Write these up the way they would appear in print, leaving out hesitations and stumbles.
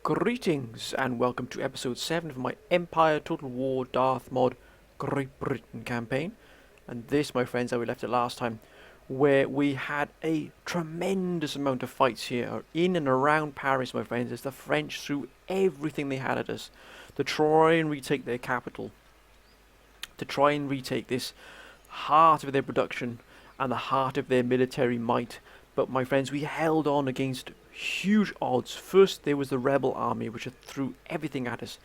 Greetings and welcome to episode 7 of my Empire Total War Darth mod Great Britain campaign. And this, my friends, how we left it last time, where we had a tremendous amount of fights here in and around Paris, my friends, as the French threw everything they had at us to try and retake their capital, to try and retake this heart of their production and the heart of their military might. But my friends, we held on against huge odds. First there was the rebel army, which had threw everything at us.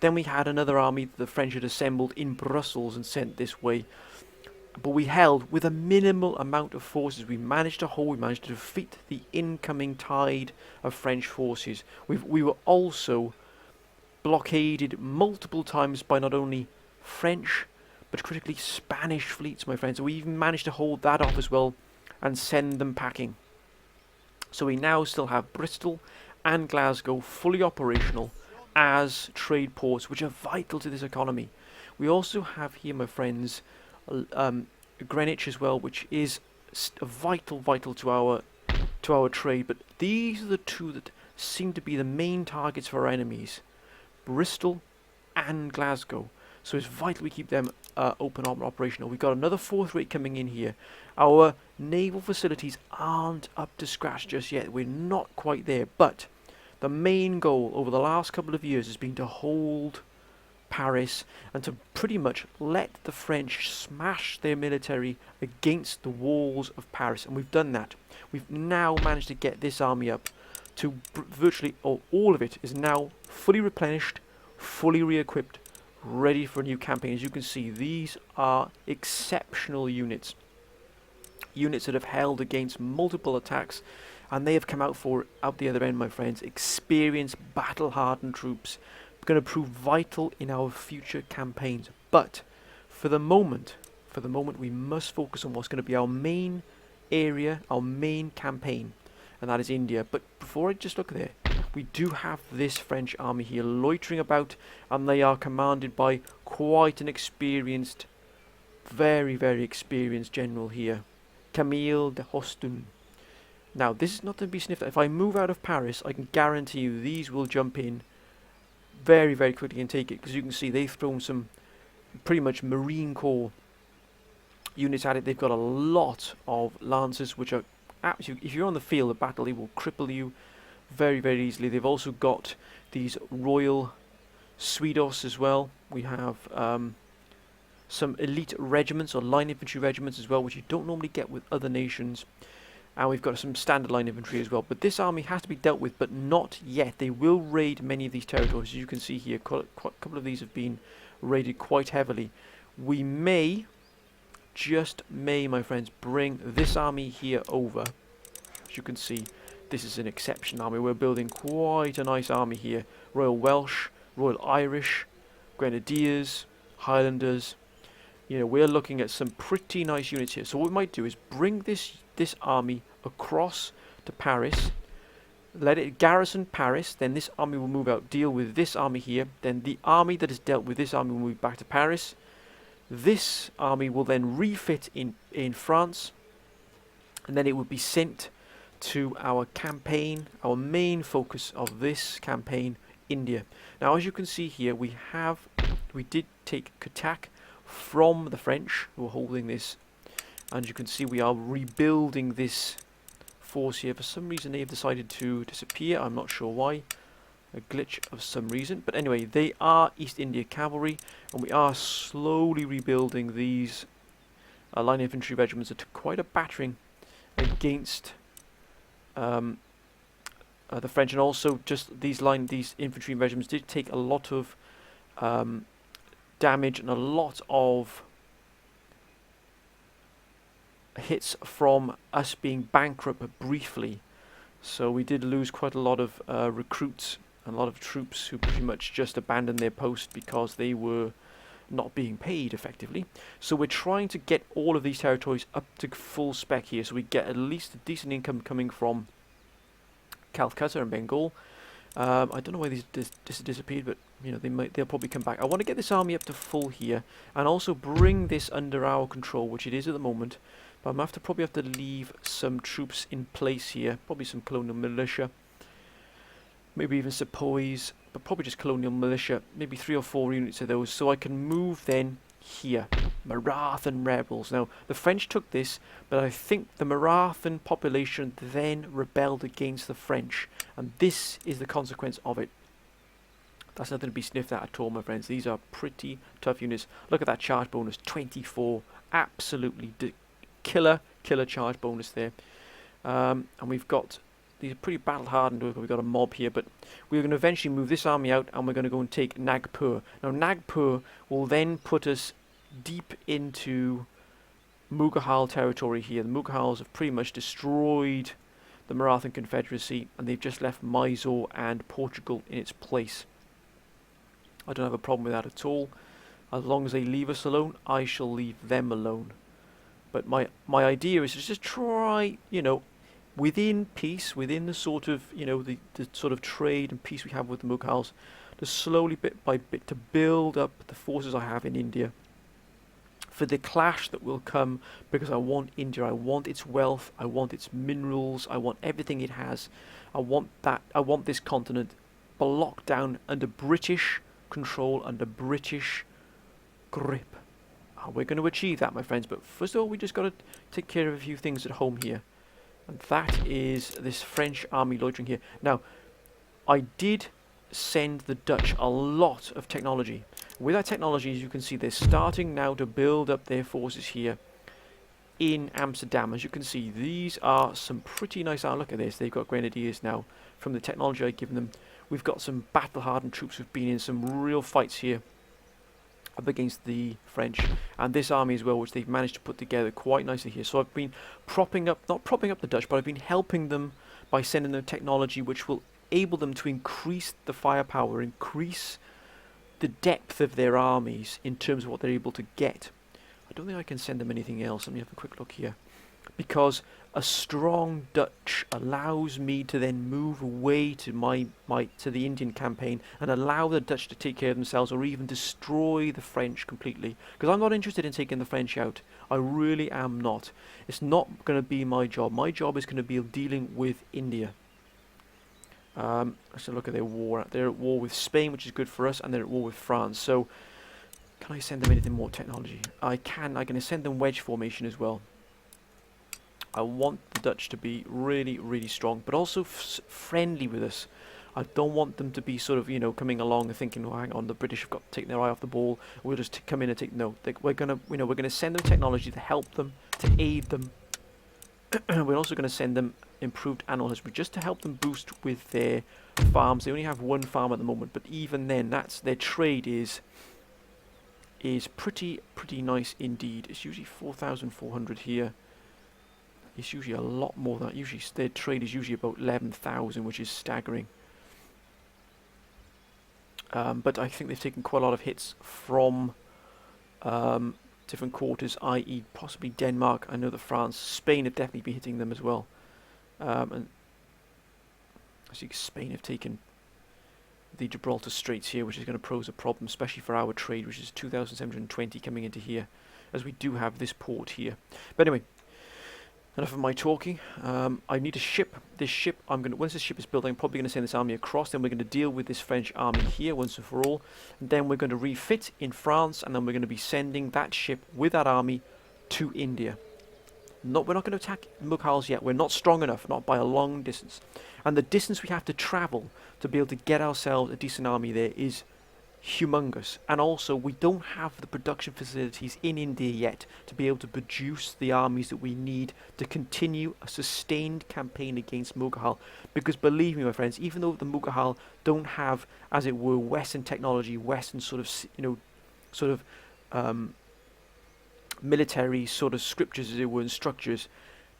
Then we had another army that the French had assembled in Brussels and sent this way. But we held with a minimal amount of forces. We managed to hold, we managed to defeat the incoming tide of French forces. We were also blockaded multiple times by not only French but critically Spanish fleets, my friends. So we even managed to hold that off as well and send them packing. So we now still have Bristol and Glasgow fully operational as trade ports, which are vital to this economy. We also have here, my friends, Greenwich as well, which is vital to our trade. But these are the two that seem to be the main targets for our enemies: Bristol and Glasgow. So it's vital we keep them open and operational. We've got another fourth rate coming in here. Our naval facilities aren't up to scratch just yet. We're not quite there. But the main goal over the last couple of years has been to hold Paris and to pretty much let the French smash their military against the walls of Paris. And we've done that. We've now managed to get this army up to virtually all of it is now fully replenished, fully re-equipped, ready for a new campaign. As you can see, these are exceptional units that have held against multiple attacks, and they have come out the other end, my friends. Experienced, battle-hardened troops going to prove vital in our future campaigns. But for the moment we must focus on what's going to be our main area, our main campaign, and that is India. But before I just look there, we do have this French army here loitering about, and they are commanded by quite an experienced, very experienced general here, Camille de Hoston. Now, this is not to be sniffed at. If I move out of Paris, I can guarantee you these will jump in very quickly and take it, because you can see they've thrown some pretty much Marine Corps units at it. They've got a lot of lancers, which are absolutely, if you're on the field of battle, they will cripple you very easily. They've also got these Royal Swedos as well. We have some elite regiments or line infantry regiments as well, which you don't normally get with other nations. And we've got some standard line infantry as well. But this army has to be dealt with, but not yet. They will raid many of these territories. As you can see here, a couple of these have been raided quite heavily. We may, just may, my friends, bring this army here over. As you can see, this is an exception army. We're building quite a nice army here. Royal Welsh, Royal Irish, Grenadiers, Highlanders. You know, we're looking at some pretty nice units here. So what we might do is bring this army across to Paris, let it garrison Paris, then this army will move out, deal with this army here, then the army that has dealt with this army will move back to Paris. This army will then refit in France, and then it will be sent to our campaign, our main focus of this campaign, India. Now, as you can see here, we did take Cuttack from the French, who are holding this, and you can see we are rebuilding this force here. For some reason they have decided to disappear. I'm not sure why. A glitch of some reason. But anyway, they are East India Cavalry, and we are slowly rebuilding these line infantry regiments that took quite a battering against the French. And also just these infantry regiments did take a lot of damage and a lot of hits from us being bankrupt briefly. So we did lose quite a lot of recruits and a lot of troops who pretty much just abandoned their post because they were not being paid effectively. So we're trying to get all of these territories up to full spec here, so we get at least a decent income coming from Calcutta and Bengal. I don't know why this has disappeared, but you know, they'll probably come back. I want to get this army up to full here, and also bring this under our control, which it is at the moment. But I'm probably have to leave some troops in place here, probably some colonial militia, maybe even sepoys, but probably just colonial militia, maybe 3 or 4 units of those, so I can move then here. Marathan rebels. Now, the French took this, but I think the Marathan population then rebelled against the French, and this is the consequence of it. That's nothing to be sniffed at all, my friends. These are pretty tough units. Look at that charge bonus, 24. Absolutely killer charge bonus there. And we've got these are pretty battle hardened. We've got a mob here, but we're going to eventually move this army out, and we're going to go and take Nagpur. Now, Nagpur will then put us deep into Mughal territory here. The Mughals have pretty much destroyed the Marathan Confederacy, and they've just left Mysore and Portugal in its place. I don't have a problem with that at all. As long as they leave us alone, I shall leave them alone. But my idea is to just try, within peace, within the sort of, the sort of trade and peace we have with the Mughals, to slowly, bit by bit, to build up the forces I have in India for the clash that will come, because I want India, I want its wealth, I want its minerals, I want everything it has. I want this continent locked down under British control, under British grip. We're going to achieve that, my friends, but first of all, we just got to take care of a few things at home here. And that is this French army loitering here. Now, I did send the Dutch a lot of technology. With that technology, as you can see, they're starting now to build up their forces here in Amsterdam. As you can see, these are some pretty nice... look at this. They've got grenadiers now from the technology I've given them. We've got some battle-hardened troops who've been in some real fights here up against the French, and this army as well, which they've managed to put together quite nicely here. So I've been not propping up the Dutch, but I've been helping them by sending them technology which will enable them to increase the firepower, increase the depth of their armies in terms of what they're able to get. I don't think I can send them anything else. Let me have a quick look here. Because a strong Dutch allows me to then move away to to the Indian campaign and allow the Dutch to take care of themselves, or even destroy the French completely. Because I'm not interested in taking the French out. I really am not. It's not going to be my job. My job is going to be dealing with India. Let's look at their war. They're at war with Spain, which is good for us, and they're at war with France. So, can I send them anything more technology? I can. I'm going to send them wedge formation as well. I want the Dutch to be really, really strong, but also friendly with us. I don't want them to be sort of, coming along and thinking, oh, hang on, the British have got to take their eye off the ball. We'll just come in and take... No, we're gonna send them technology to help them, to aid them. We're also going to send them improved animal husbandry just to help them boost with their farms. They only have one farm at the moment, but even then, their trade is pretty nice indeed. It's usually 4,400 here. It's usually a lot more than that. Usually their trade is usually about 11,000, which is staggering. But I think they've taken quite a lot of hits from different quarters, i.e. possibly Denmark. I know that France, Spain have definitely been hitting them as well. And I see Spain have taken the Gibraltar Straits here, which is going to pose a problem, especially for our trade, which is 2,720 coming into here, as we do have this port here. But anyway, enough of my talking. I need to ship this ship. Once this ship is built, I'm probably going to send this army across. Then we're going to deal with this French army here once and for all. And then we're going to refit in France, and then we're going to be sending that ship with that army to India. We're not going to attack Mughals yet. We're not strong enough, not by a long distance. And the distance we have to travel to be able to get ourselves a decent army there is humongous. And also, we don't have the production facilities in India yet to be able to produce the armies that we need to continue a sustained campaign against Mughal. Because believe me, my friends, even though the Mughal don't have, as it were, Western technology, Western sort of military sort of scriptures, as it were, and structures,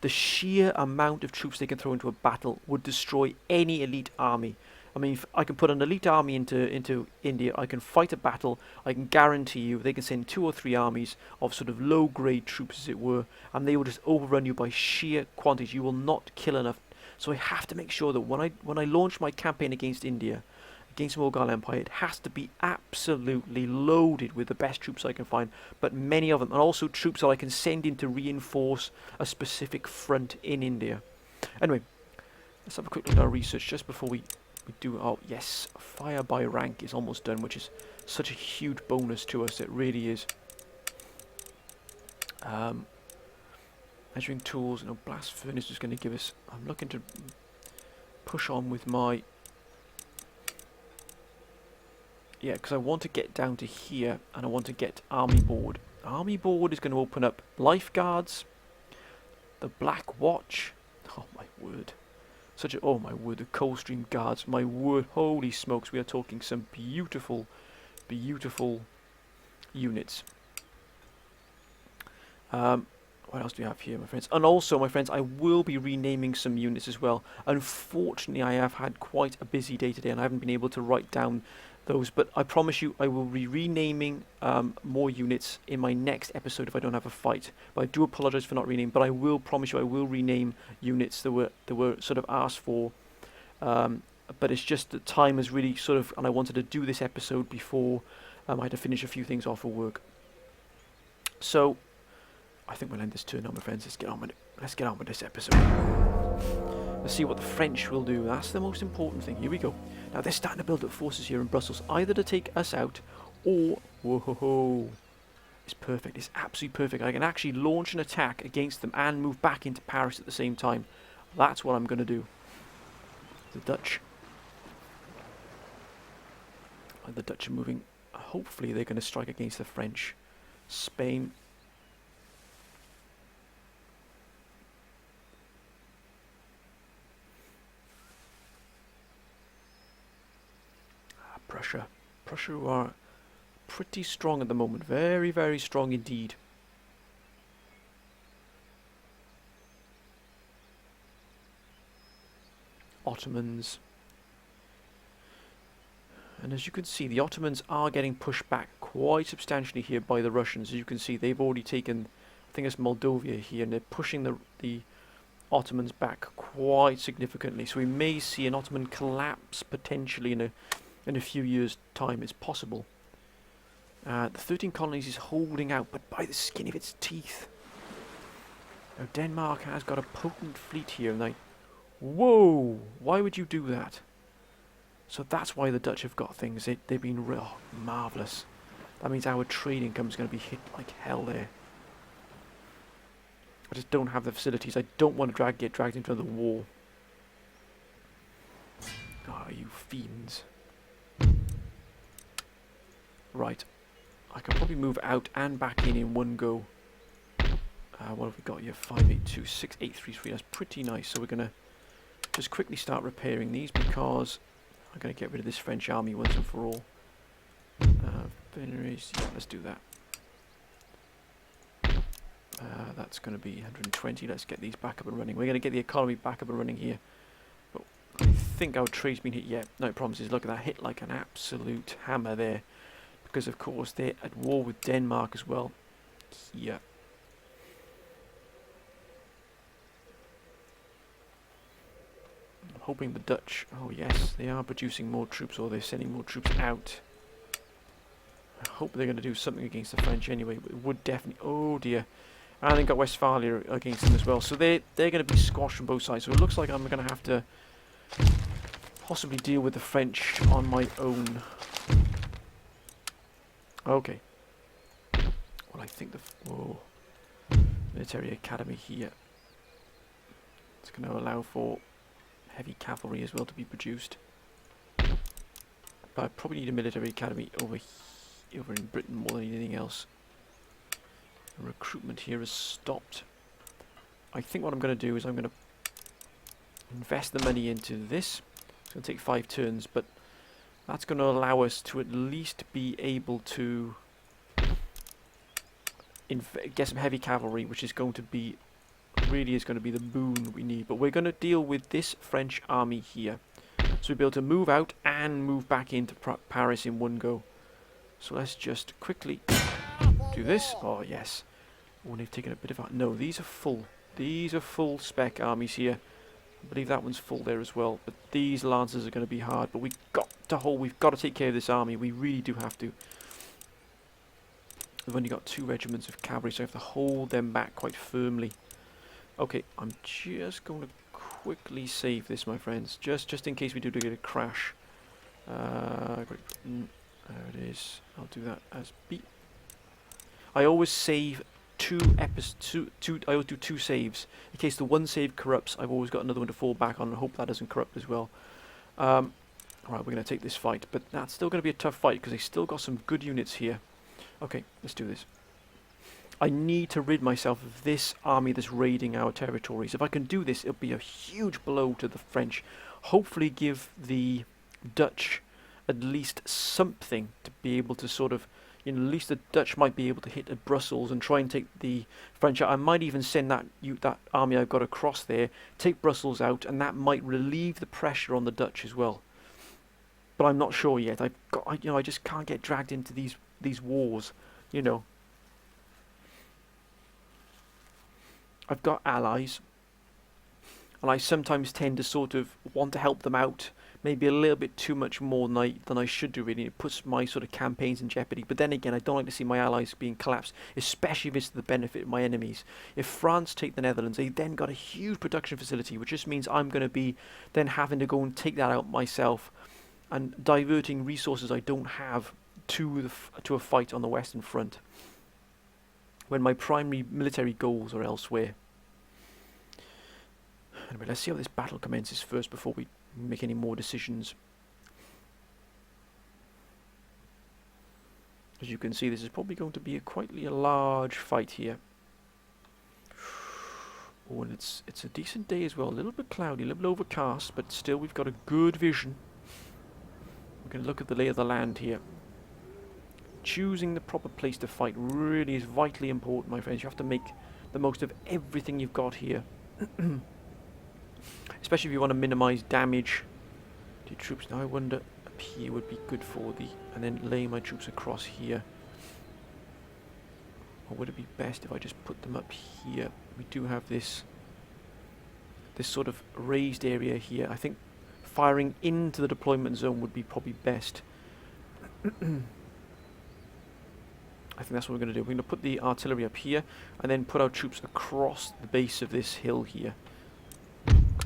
the sheer amount of troops they can throw into a battle would destroy any elite army. I mean, if I can put an elite army into India, I can fight a battle, I can guarantee you they can send 2 or 3 armies of sort of low-grade troops, as it were, and they will just overrun you by sheer quantities. You will not kill enough. So I have to make sure that when I launch my campaign against India, against the Mughal Empire, it has to be absolutely loaded with the best troops I can find, but many of them, and also troops that I can send in to reinforce a specific front in India. Anyway, let's have a quick look at our research just before we We do, oh yes, fire by rank is almost done, which is such a huge bonus to us, it really is. Measuring tools, no, blast furnace is going to give us, I'm looking to push on with my, yeah, because I want to get down to here, and I want to get army board. Army board is going to open up lifeguards, the Black Watch, oh my word. Such a, oh my word, the Coldstream Guards, my word, holy smokes, we are talking some beautiful, beautiful units. What else do we have here, my friends? And also, my friends, I will be renaming some units as well. Unfortunately, I have had quite a busy day today, and I haven't been able to write down those, but I promise you I will be renaming more units in my next episode if I don't have a fight. But I do apologise for not renaming, but I will promise you I will rename units that were sort of asked for. But it's just that time is really sort of, and I wanted to do this episode before I had to finish a few things off for work. So I think we'll end this turn now, my friends. Let's get on with it. Let's get on with this episode. Let's see what the French will do. That's the most important thing. Here we go. Now they're starting to build up forces here in Brussels, either to take us out or, whoa, it's perfect. It's absolutely perfect. I can actually launch an attack against them and move back into Paris at the same time. That's what I'm going to do. The Dutch are moving. Hopefully they're going to strike against the French. Spain. Prussia. Prussia are pretty strong at the moment. Very, very strong indeed. Ottomans. And as you can see, the Ottomans are getting pushed back quite substantially here by the Russians. As you can see, they've already taken, I think it's Moldavia here, and they're pushing the Ottomans back quite significantly. So we may see an Ottoman collapse potentially in a few years' time. It's possible. The 13 colonies is holding out, but by the skin of its teeth. Now Denmark has got a potent fleet here, and whoa! Why would you do that? So that's why the Dutch have got things. They've been marvellous. That means our trade income is going to be hit like hell there. I just don't have the facilities. I don't want to get dragged into the war. Ah, you fiends. Right, I can probably move out and back in one go. What have we got here? 582, 6833. That's pretty nice. So we're going to just quickly start repairing these because I'm going to get rid of this French army once and for all. Yeah, let's do that. That's going to be 120. Let's get these back up and running. We're going to get the economy back up and running here. But I think our trade's been hit yet. No, promises. Look at that. Hit like an absolute hammer there. Because of course they're at war with Denmark as well. Here. I'm hoping the Dutch, oh yes, they are producing more troops, or they're sending more troops out. I hope they're going to do something against the French anyway, but it would definitely, oh dear. And they've got Westphalia against them as well, so they're going to be squashed from both sides. So it looks like I'm going to have to possibly deal with the French on my own. Okay. Well, I think whoa, military academy here. It's going to allow for heavy cavalry as well to be produced. But I probably need a military academy over in Britain more than anything else. The recruitment here is stopped. I think what I'm going to do is I'm going to invest the money into this. It's going to take 5 turns, but that's going to allow us to at least be able to get some heavy cavalry, which is going to be, really is going to be the boon we need. But we're going to deal with this French army here. So we'll be able to move out and move back into Paris in one go. So let's just quickly do this. Oh, yes. Oh, they've taken a bit of... No, these are full. These are full spec armies here. I believe that one's full there as well. But these lancers are going to be hard. But we've got to take care of this army. We really do have to. We've only got 2 regiments of cavalry, so I have to hold them back quite firmly. Okay, I'm just going to quickly save this, my friends, just in case we do get a crash. Great. There it is. I'll do that as B. I always save I always do 2 saves. In case the one save corrupts, I've always got another one to fall back on, and hope that doesn't corrupt as well. Right, we're going to take this fight, but that's still going to be a tough fight because they still got some good units here. Okay, let's do this. I need to rid myself of this army that's raiding our territories. If I can do this, it'll be a huge blow to the French. Hopefully give the Dutch at least something to be able to sort of, at least the Dutch might be able to hit at Brussels and try and take the French out. I might even send that army I've got across there, take Brussels out, and that might relieve the pressure on the Dutch as well. But I'm not sure yet. I just can't get dragged into these wars, I've got allies, and I sometimes tend to sort of want to help them out, maybe a little bit too much more than I should do, really. It puts my sort of campaigns in jeopardy. But then again, I don't like to see my allies being collapsed, especially if it's to the benefit of my enemies. If France take the Netherlands, they then got a huge production facility, which just means I'm going to be then having to go and take that out myself, and diverting resources I don't have to a fight on the Western Front, when my primary military goals are elsewhere. Anyway, let's see how this battle commences first before we make any more decisions. As you can see, this is probably going to be quite a large fight here. Oh, and it's a decent day as well. A little bit cloudy, a little bit overcast, but still we've got a good vision. We're going to look at the lay of the land here. Choosing the proper place to fight really is vitally important, my friends. You have to make the most of everything you've got here. Especially if you want to minimize damage to your troops. Now I wonder, up here would be good for and then lay my troops across here. Or would it be best if I just put them up here? We do have this sort of raised area here. I think firing into the deployment zone would be probably best. I think that's what we're going to do. We're going to put the artillery up here, and then put our troops across the base of this hill here.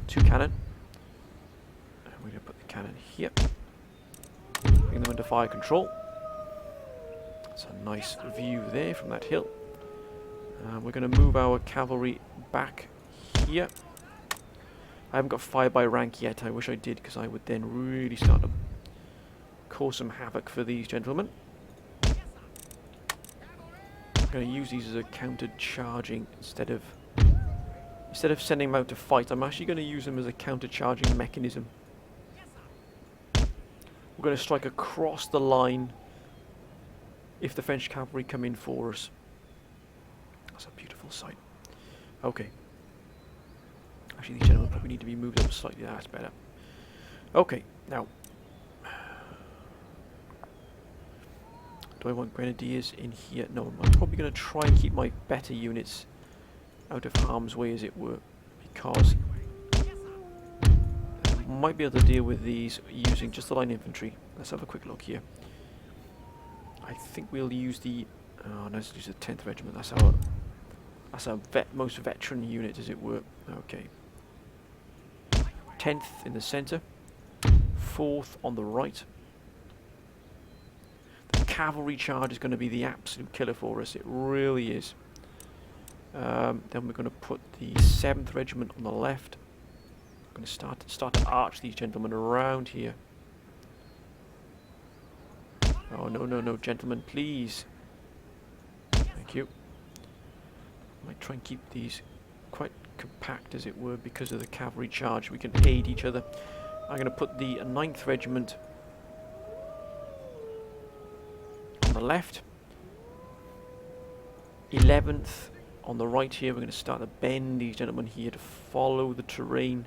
2 cannon. And we're going to put the cannon here. Bring them under fire control. That's a nice view there from that hill. We're going to move our cavalry back here. I haven't got fire by rank yet. I wish I did, because I would then really start to cause some havoc for these gentlemen. I'm going to use these as a counter-charging instead of sending them out to fight. I'm actually going to use them as a counter-charging mechanism. We're going to strike across the line if the French cavalry come in for us. That's a beautiful sight. Okay. Actually, these gentlemen probably need to be moved up slightly. That's better. Okay, now. Do I want grenadiers in here? No, I'm probably going to try and keep my better units out of harm's way, as it were, because I might be able to deal with these using just the line infantry. Let's have a quick look here. I think we'll use the... Oh, no, let's use the 10th Regiment. That's our most veteran unit, as it were. Okay. 10th in the centre. 4th on the right. Cavalry charge is going to be the absolute killer for us. It really is. Then we're going to put the 7th Regiment on the left. We're going to start to arch these gentlemen around here. Oh, no, gentlemen, please. Thank you. I might try and keep these quite compact, as it were, because of the cavalry charge. We can aid each other. I'm going to put the 9th Regiment on the left, 11th on the right here. We're going to start to bend these gentlemen here to follow the terrain,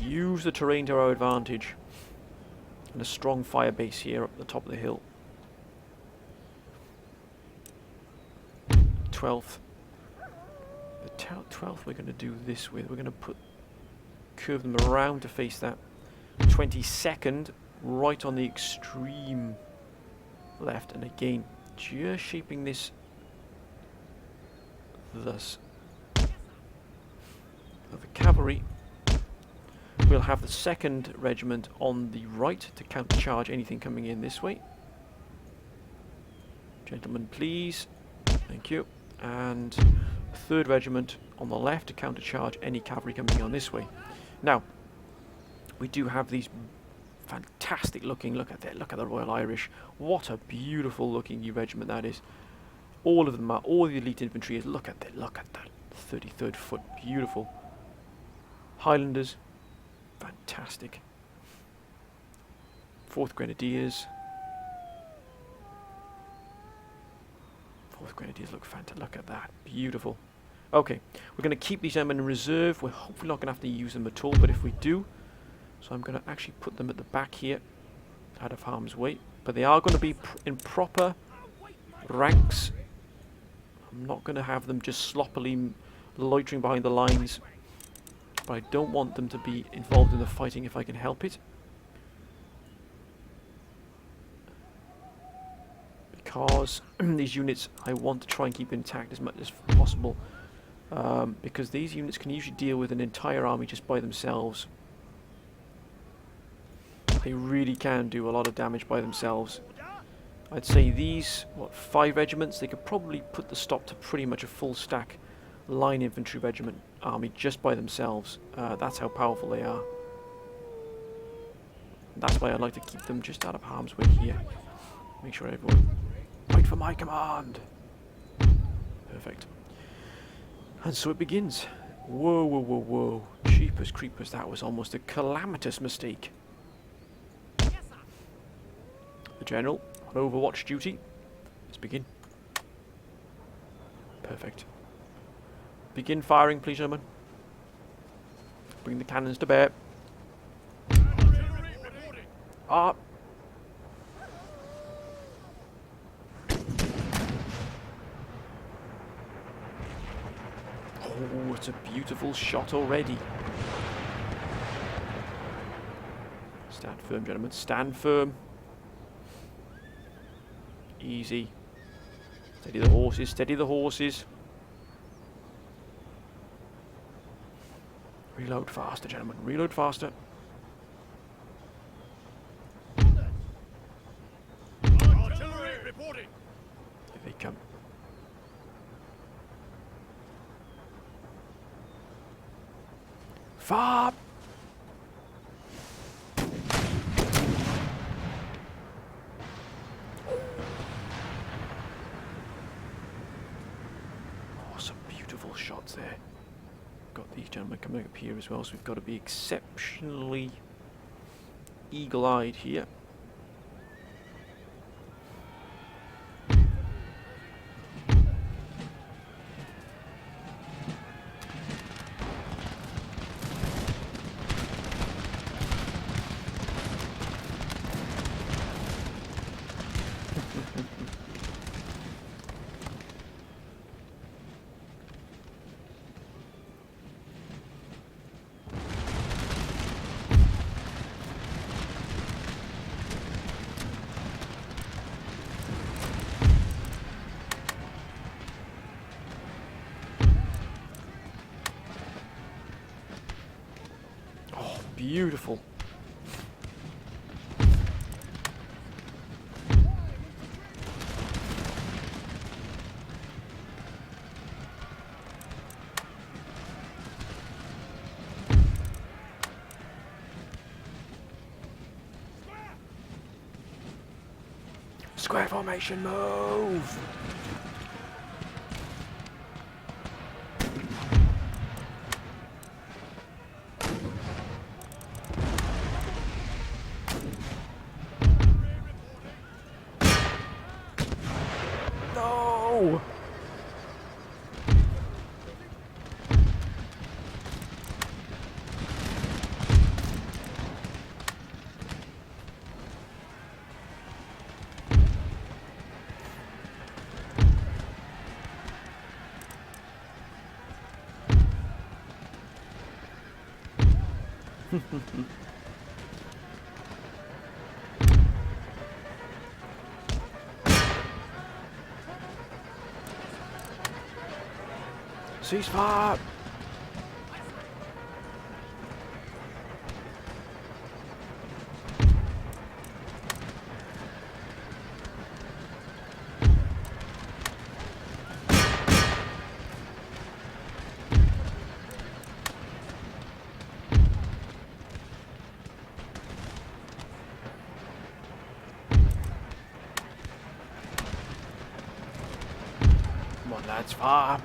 use the terrain to our advantage, and a strong fire base here up the top of the hill. 12th. The 12th we're going to do this with. We're going to curve them around to face that 22nd right on the extreme left, and again just shaping this thus. Now the cavalry We'll have the 2nd Regiment on the right to countercharge anything coming in this way. Gentlemen, please. Thank you. And 3rd Regiment on the left to countercharge any cavalry coming on this way. Now, we do have these fantastic looking, look at the Royal Irish. What a beautiful looking regiment that is. All of them are, all the elite infantry is, look at that 33rd Foot, beautiful. Highlanders, fantastic. 4th Grenadiers. 4th Grenadiers look fantastic, look at that, beautiful. Okay, we're going to keep these airmen in reserve. We're hopefully not going to have to use them at all, but if we do, so I'm going to actually put them at the back here, out of harm's way. But they are going to be in proper ranks. I'm not going to have them just sloppily loitering behind the lines, but I don't want them to be involved in the fighting if I can help it. Because these units I want to try and keep intact as much as possible, because these units can usually deal with an entire army just by themselves. They really can do a lot of damage by themselves. I'd say these, 5 regiments, they could probably put the stop to pretty much a full stack line infantry regiment army just by themselves. That's how powerful they are. That's why I'd like to keep them just out of harm's way here. Make sure everyone wait for my command. Perfect. And so it begins. Whoa, whoa, whoa, whoa. Jeepers creepers, that was almost a calamitous mistake. The General on overwatch duty. Let's begin. Perfect. Begin firing, please, gentlemen. Bring the cannons to bear. Up. Oh, it's a beautiful shot already. Stand firm, gentlemen. Stand firm. Easy. Steady the horses, steady the horses. Reload faster, gentlemen. Reload faster. Artillery reporting. Here they come. Far. Oh, some beautiful shots there. Got these gentlemen coming up here as well, so we've got to be exceptionally eagle-eyed here. Beautiful. Square formation, move! No! Ceasefire! lads, far.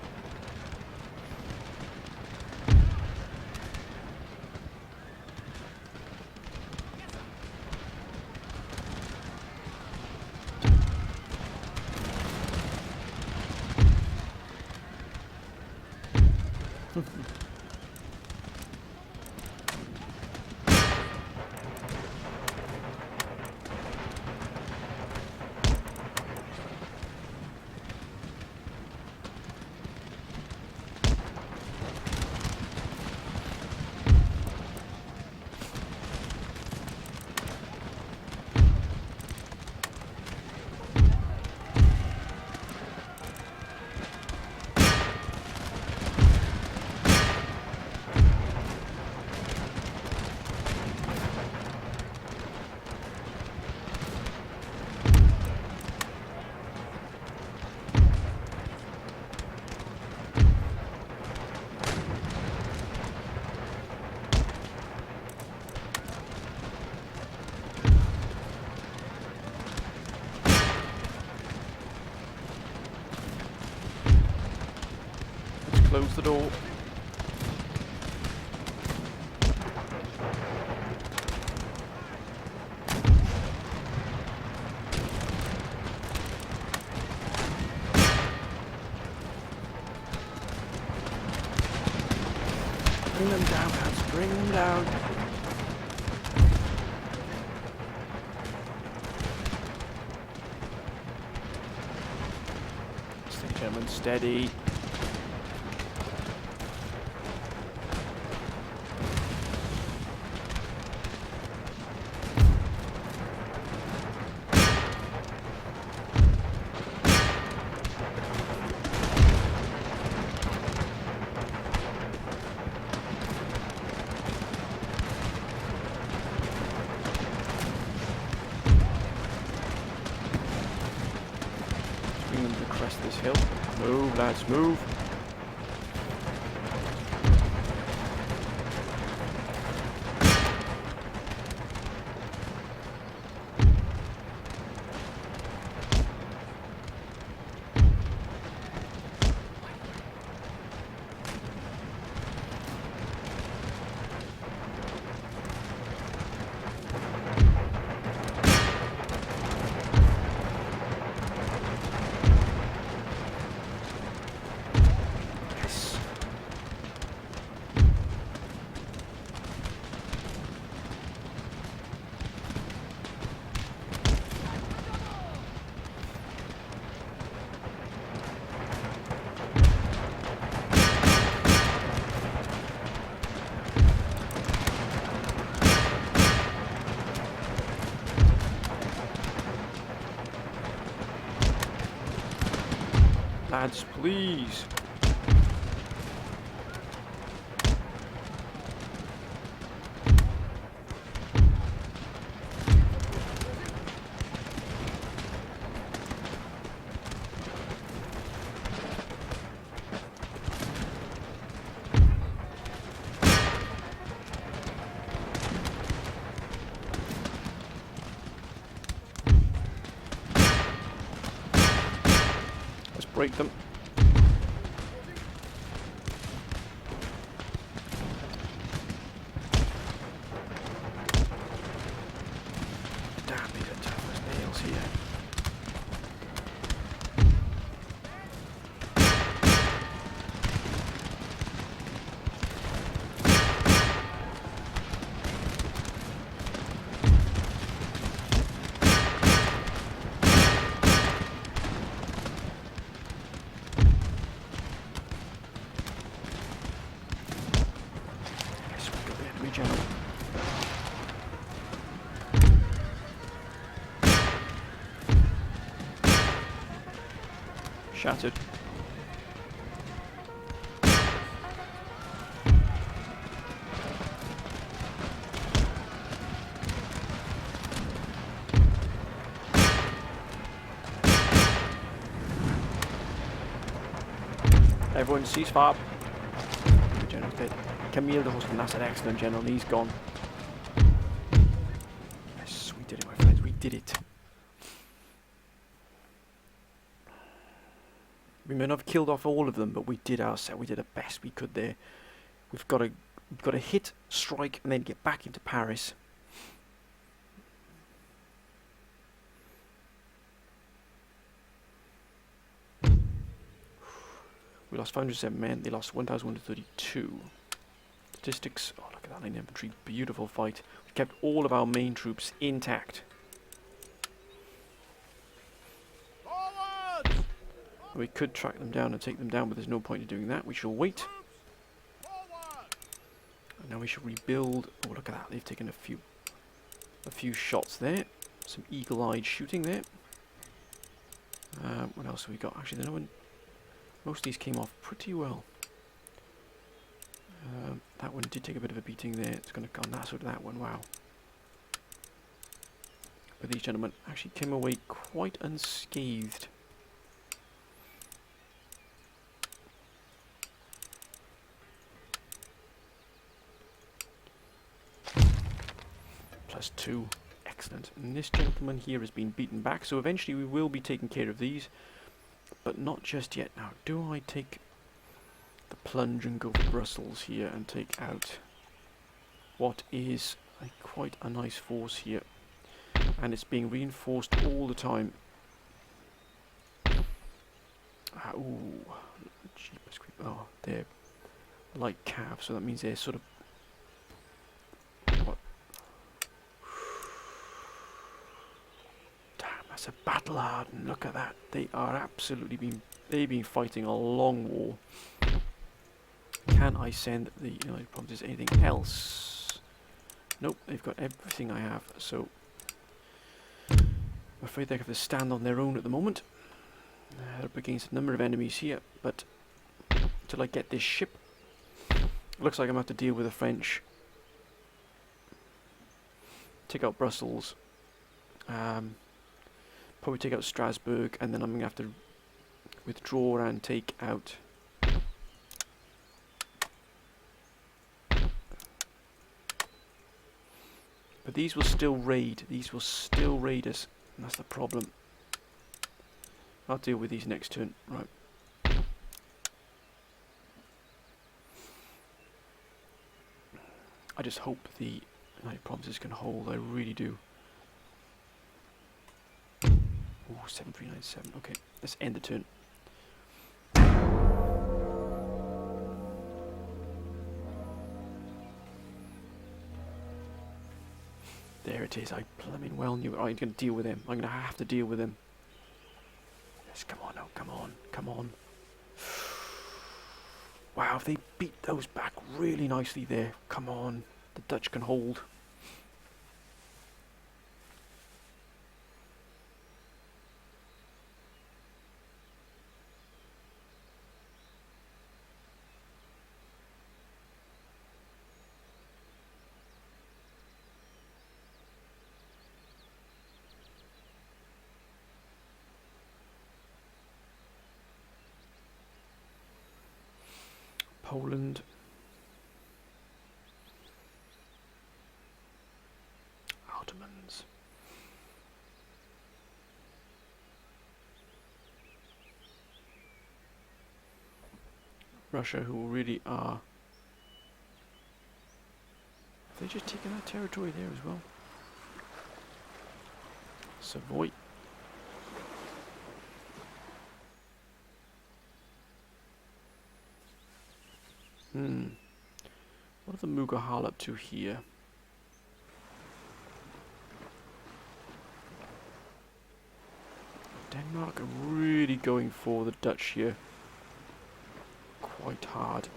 Close the door. Bring them down, lads. Bring them down. Steady, gentlemen. Steady. Bring them to crest this hill. Move, lads, move. Lads, please. Let's break them. Damn, these are tough as nails here. Yes, we got the enemy general. Shattered. Everyone cease fire. General's dead. Camille, the husband, that's an excellent general, and he's gone. Yes, we did it, my friends, we did it. We may not have killed off all of them, but we did the best we could there. We've got to hit, strike, and then get back into Paris. We lost 507 men. They lost 1,132. Statistics. Oh, look at that line infantry. Beautiful fight. We kept all of our main troops intact. Forward! We could track them down and take them down, but there's no point in doing that. We shall wait. Forward! And now we shall rebuild. Oh, look at that. They've taken a few shots there. Some eagle-eyed shooting there. What else have we got? Actually, most of these came off pretty well. That one did take a bit of a beating there. It's going to go on that sort of that one. Wow. But these gentlemen actually came away quite unscathed. +2. Excellent. And this gentleman here has been beaten back, so eventually we will be taking care of these. But not just yet. Now, do I take the plunge and go for Brussels here and take out what is quite a nice force here? And it's being reinforced all the time. Ooh, jeepers creep. Oh, they're light cav, so that means they're sort of what? Damn, that's a battle hardened. Look at that. They are absolutely they've been fighting a long war. Can I send the United Provinces anything else? Nope, they've got everything I have, so I'm afraid they have to stand on their own at the moment. They're up against a number of enemies here, but until I get this ship, it looks like I'm going to have to deal with the French. Take out Brussels. Probably take out Strasbourg, and then I'm going to have to withdraw and take out but these will still raid. These will still raid us. And that's the problem. I'll deal with these next turn. Right. I just hope the United Provinces can hold. I really do. Oh, 7397. Okay, let's end the turn. There it is. I plumbing well knew it. I'm going to deal with him. I'm going to have to deal with him. Yes, come on now. Come on. Come on. Wow, they beat those back really nicely there. Come on. The Dutch can hold. Poland. Ottomans. Russia, who really are... Have they just taken that territory there as well? Savoy. What are the Mughal up to here? Denmark are really going for the Dutch here. Quite hard.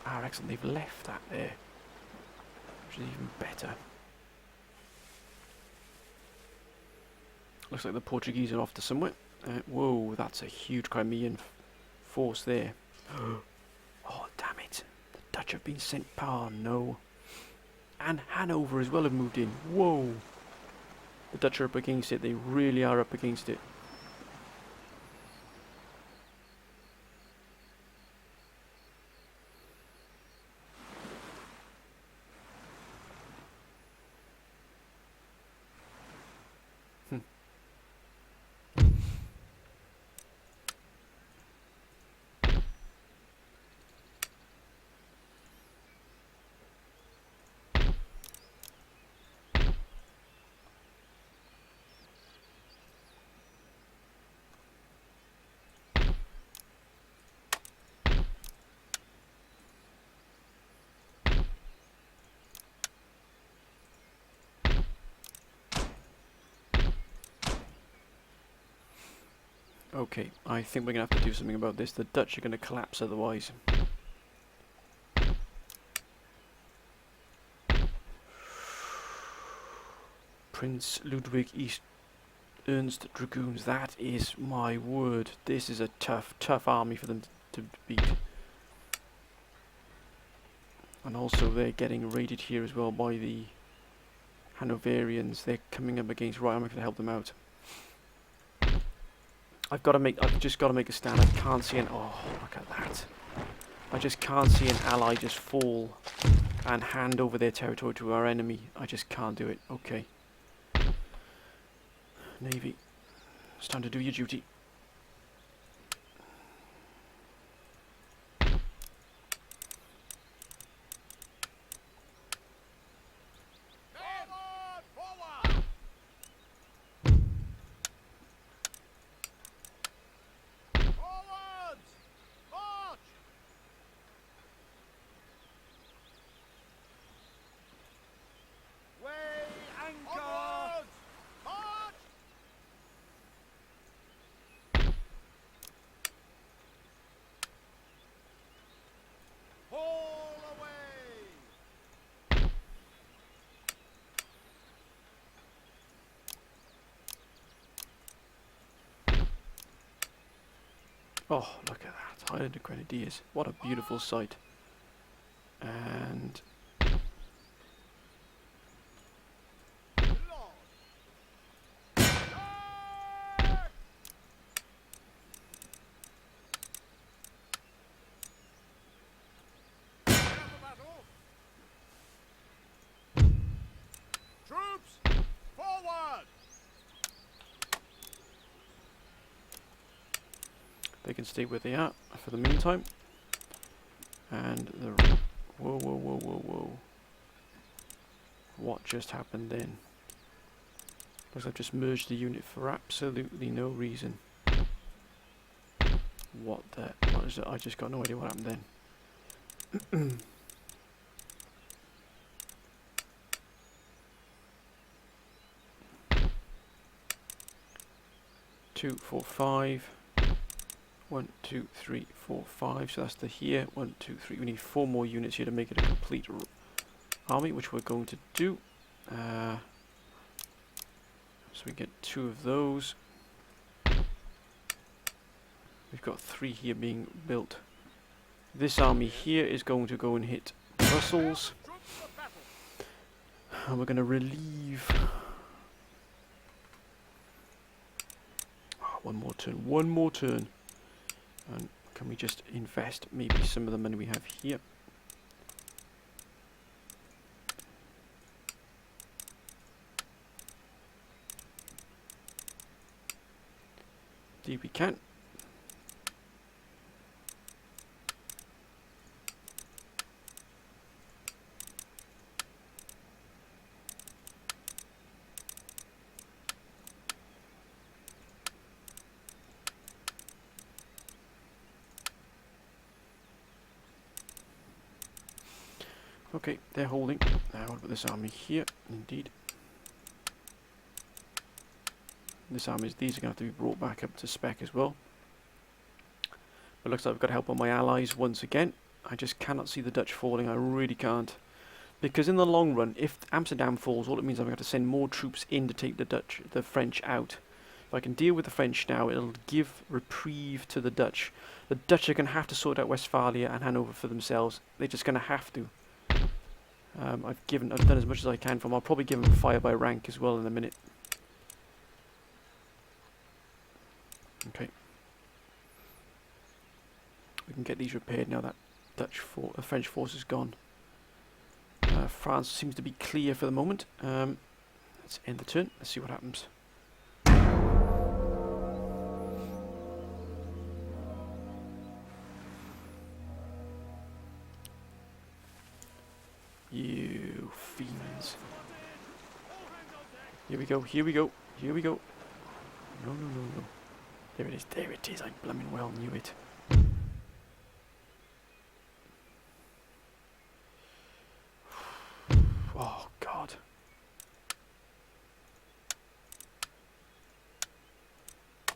Ah, excellent. They've left that there. Which is even better. Looks like the Portuguese are off to somewhere. Whoa, that's a huge Crimean force there. Oh, damn it. The Dutch have been sent. Oh, no. And Hanover as well have moved in. Whoa. The Dutch are up against it. They really are up against it. Okay, I think we're going to have to do something about this. The Dutch are going to collapse otherwise. Prince Ludwig East Ernst Dragoons. That is my word. This is a tough army for them to beat. And also they're getting raided here as well by the Hanoverians. They're coming up against... Right, I'm going to help them out. I've just got to make a stand. I can't see an... Oh, look at that. I just can't see an ally just fall and hand over their territory to our enemy. I just can't do it. Okay. Navy, it's time to do your duty. Forward! Forwards! March! Weigh anchor! Onwards! March! Haul away! Oh, look at that. Highlander Grenadiers. What a beautiful sight. And... Lord! Attack! Prepare for battle! Troops, forward! they can stay where they are for the meantime. And the... Whoa, whoa, whoa, whoa, whoa. What just happened then? Looks like I've just merged the unit for absolutely no reason. What is it? I just got no idea what happened then. 2, 4, 5. 1, 2, 3, 4, 5. So that's the here. 1, 2, 3. We need 4 more units here to make it a complete army, which we're going to do. So we get 2 of those. We've got 3 here being built. This army here is going to go and hit Brussels. Troops for battle! And we're going to relieve... Oh, one more turn. And can we just invest maybe some of the money we have here? Indeed we can. Okay, they're holding. Now what about this army here? Indeed. These are going to have to be brought back up to spec as well. But looks like I've got help on my allies once again. I just cannot see the Dutch falling. I really can't. Because in the long run, if Amsterdam falls, all it means is I'm going to have to send more troops in to take the French out. If I can deal with the French now, it'll give reprieve to the Dutch. The Dutch are going to have to sort out Westphalia and Hanover for themselves. They're just going to have to. I've done as much as I can for them. I'll probably give them fire by rank as well in a minute. Okay. We can get these repaired now that French force is gone. France seems to be clear for the moment. Let's end the turn. Let's see what happens. You fiends. Here we go, here we go, here we go. No, no, no, no. There it is, I blooming well knew it. Oh, God.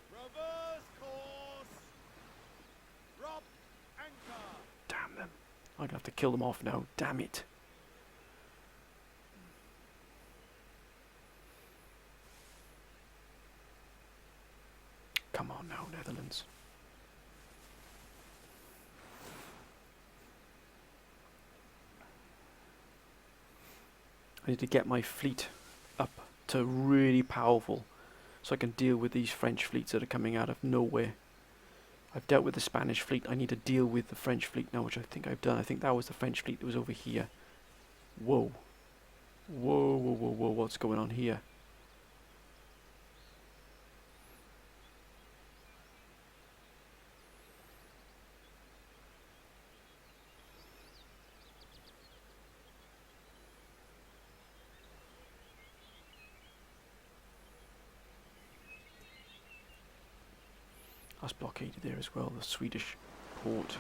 Reverse course! gonna have to kill them off now. Damn it. Come on now, Netherlands. I need to get my fleet up to really powerful so I can deal with these French fleets that are coming out of nowhere. I've dealt with the Spanish fleet. I need to deal with the French fleet now, which I think I've done. I think that was the French fleet that was over here. Whoa. Whoa, whoa, whoa, whoa, what's going on here? That's blockaded there as well, the Swedish port.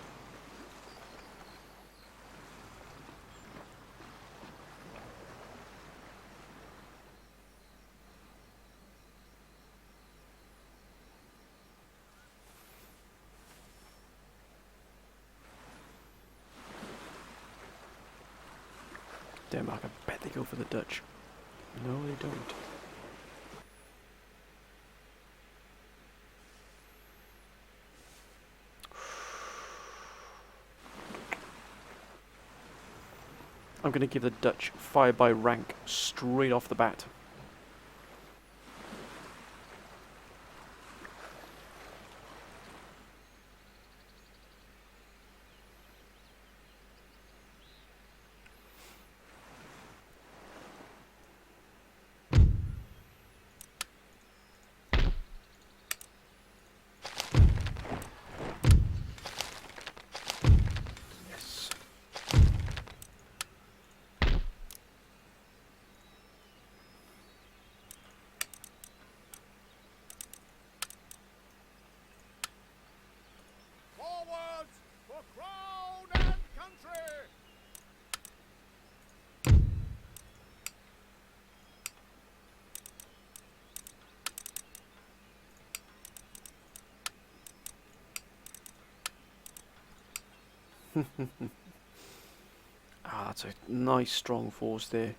Denmark, I bet they go for the Dutch. No, they don't. I'm going to give the Dutch fire by rank straight off the bat. Yes. Forwards for crown and country! That's a nice strong force there.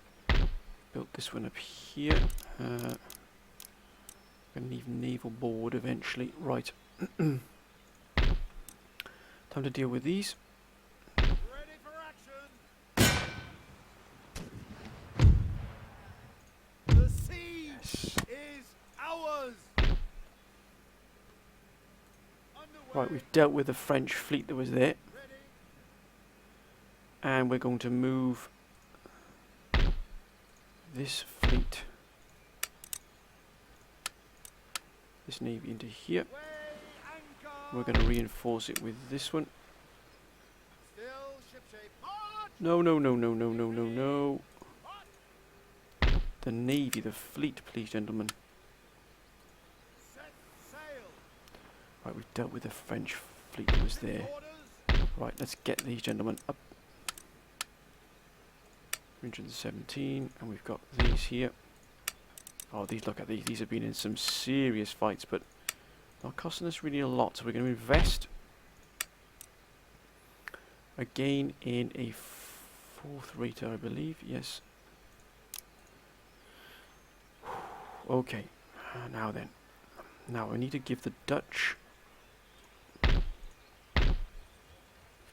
Built this one up here. Gonna need naval board eventually. Right. Time to deal with these. Ready for action! The siege is ours! Underway. Right, we've dealt with the French fleet that was there. Ready. And we're going to move this fleet, this navy into here. Weigh anchor! We're going to reinforce it with this one. Still shipshape. March! No, no, no, no, no, no, no, no. March! The navy, the fleet, please, gentlemen. Set sail! Right, we've dealt with the French fleet that was there. Orders! Right, let's get these gentlemen up. 317, and we've got these here. Oh, these, look at these. These have been in some serious fights, but not costing us really a lot. So we're going to invest again in a fourth rater, I believe. Yes. Okay. Now then. Now I need to give the Dutch.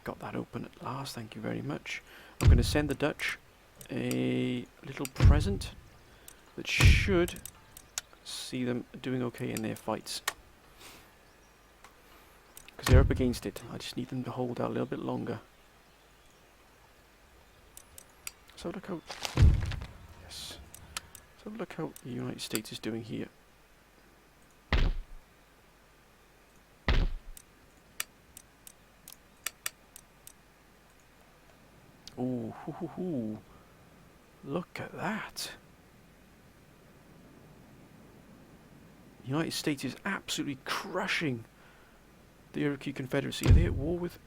Got that open at last. Thank you very much. I'm going to send the Dutch a little present that should see them doing okay in their fights, because they're up against it. I just need them to hold out a little bit longer. So look how, yes, so look how the United States is doing here. Ooh, hoo, hoo, hoo. Look at that. The United States is absolutely crushing the Iroquois Confederacy. Are they at war with?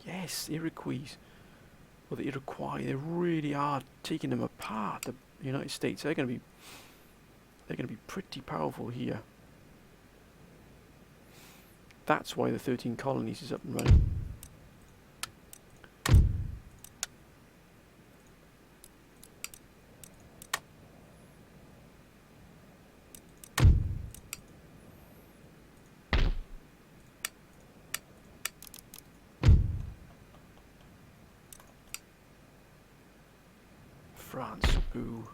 Yes, the Iroquois. Well, the Iroquois. They really are taking them apart. The United States. They're going to be pretty powerful here. That's why the 13 colonies is up and running. France. Ooh.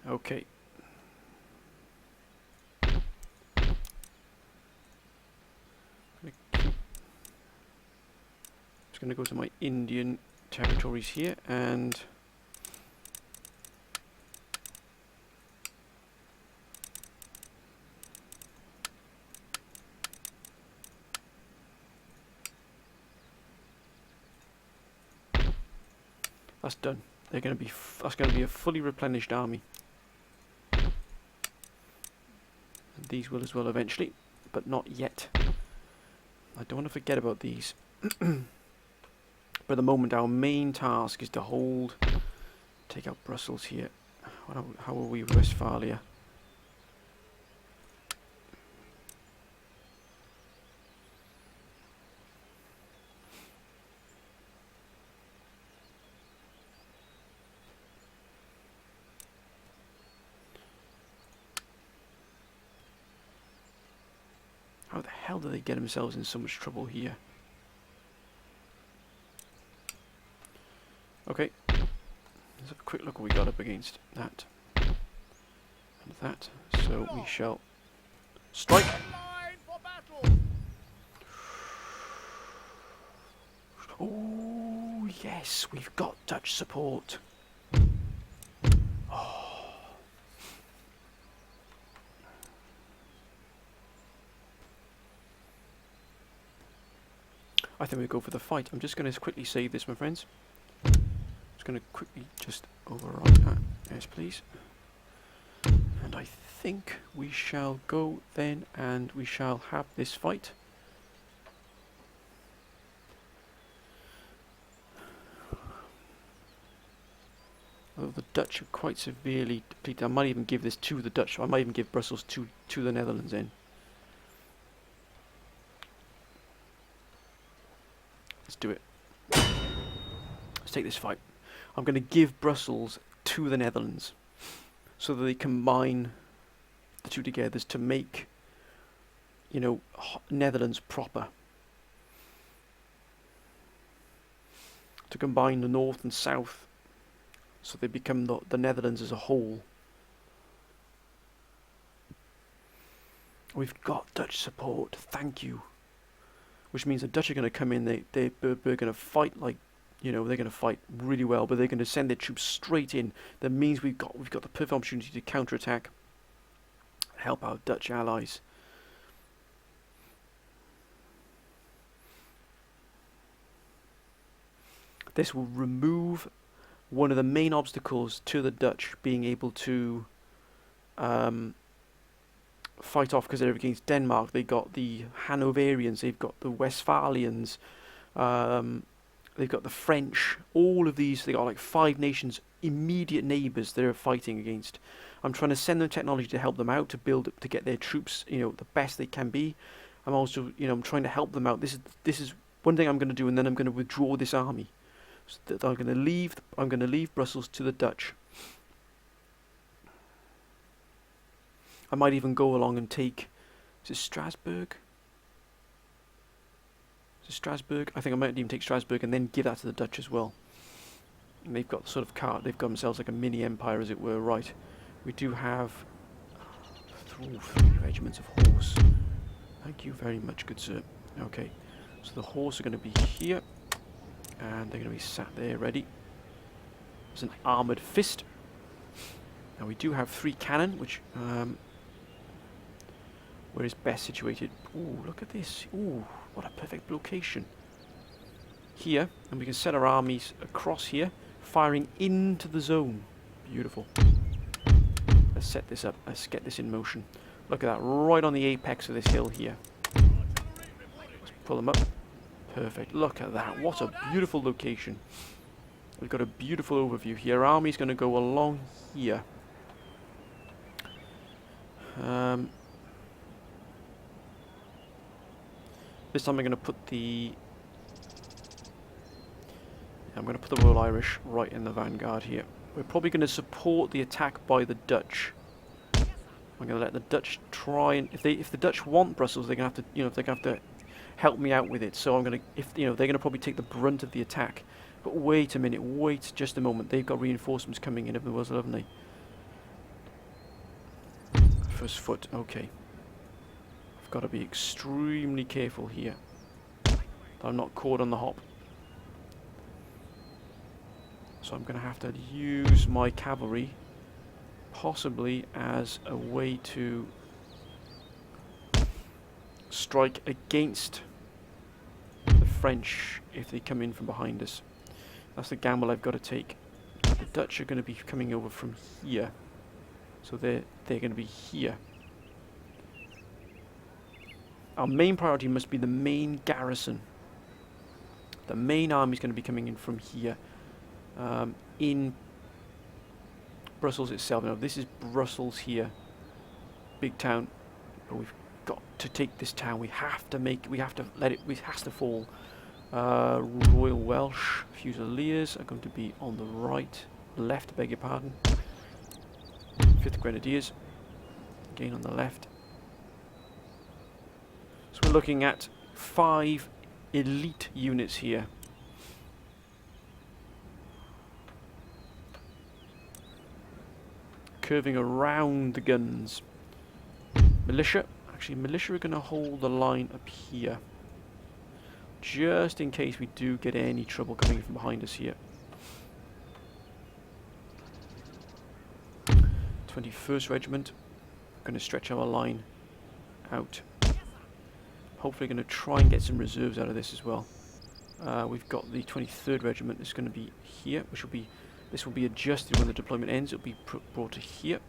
Okay. Just going to go to my Indian territories here and that's done. They're going to be that's going to be a fully replenished army. And these will as well eventually, but not yet. I don't want to forget about these. But at the moment our main task is to hold, take out Brussels here. How are we with Westphalia? How the hell do they get themselves in so much trouble here? Okay, let's have a quick look what we got up against. That and that. So we shall strike. Line for battle. Oh yes, we've got Dutch support. I think we go for the fight. I'm just going to quickly save this, my friends. Just going to quickly just override that. Yes, please. And I think we shall go then and we shall have this fight. Although the Dutch are quite severely depleted. I might even give this to the Dutch. I might even give Brussels to the Netherlands then. Let's do it. Let's take this fight. I'm going to give Brussels to the Netherlands so that they combine the two together to make, you know, Netherlands proper. To combine the north and south so they become the Netherlands as a whole. We've got Dutch support, thank you. Which means the Dutch are going to come in, they're going to fight like, you know, they're going to fight really well, but they're going to send their troops straight in. That means we've got the perfect opportunity to counterattack, help our Dutch allies. This will remove one of the main obstacles to the Dutch being able to fight off, because they're against Denmark. They got the Hanoverians, they've got the Westphalians, they've got the French. All of these, they got like 5 nations, immediate neighbours they're fighting against. I'm trying to send them technology to help them out, to build, to get their troops, you know, the best they can be. I'm also, you know, I'm trying to help them out. This is one thing I'm going to do, and then I'm going to withdraw this army. So that I'm going to leave Brussels to the Dutch. I might even go along and take, is it Strasbourg? Is it Strasbourg? I think I might even take Strasbourg and then give that to the Dutch as well. And they've got sort of they've got themselves like a mini empire, as it were. Right, we do have 3 regiments of horse. Thank you very much, good sir. Okay, so the horse are going to be here, and they're going to be sat there ready. It's an armoured fist. Now we do have 3 cannon, which where is best situated? Ooh, look at this. Ooh, what a perfect location. Here, and we can set our armies across here, firing into the zone. Beautiful. Let's set this up. Let's get this in motion. Look at that, right on the apex of this hill here. Let's pull them up. Perfect. Look at that. What a beautiful location. We've got a beautiful overview here. Our army's going to go along here. This time I'm going to put the Royal Irish right in the vanguard here. We're probably going to support the attack by the Dutch. I'm going to let the Dutch try, and if the Dutch want Brussels, they're going to have to, you know, they're going to have to help me out with it. So I'm gonna, if you know, they're gonna probably take the brunt of the attack. But wait a minute, wait just a moment. They've got reinforcements coming in, haven't they? First foot, okay. I've got to be extremely careful here that I'm not caught on the hop. So I'm going to have to use my cavalry possibly as a way to strike against the French if they come in from behind us. That's the gamble I've got to take. The Dutch are going to be coming over from here, so they're going to be here. Our main priority must be the main garrison. The main army is going to be coming in from here. In Brussels itself. Now this is Brussels here, big town, but we've got to take this town. We have to let it. It has to fall. Royal Welsh Fusiliers are going to be on the left. Beg your pardon. 5th Grenadiers, again on the left. So we're looking at 5 elite units here. Curving around the guns. Militia. Actually, militia are going to hold the line up here. Just in case we do get any trouble coming from behind us here. 21st Regiment. Going to stretch our line out. Hopefully going to try and get some reserves out of this as well. We've got the 23rd Regiment that's going to be here, which will be... This will be adjusted when the deployment ends. It'll be brought to here.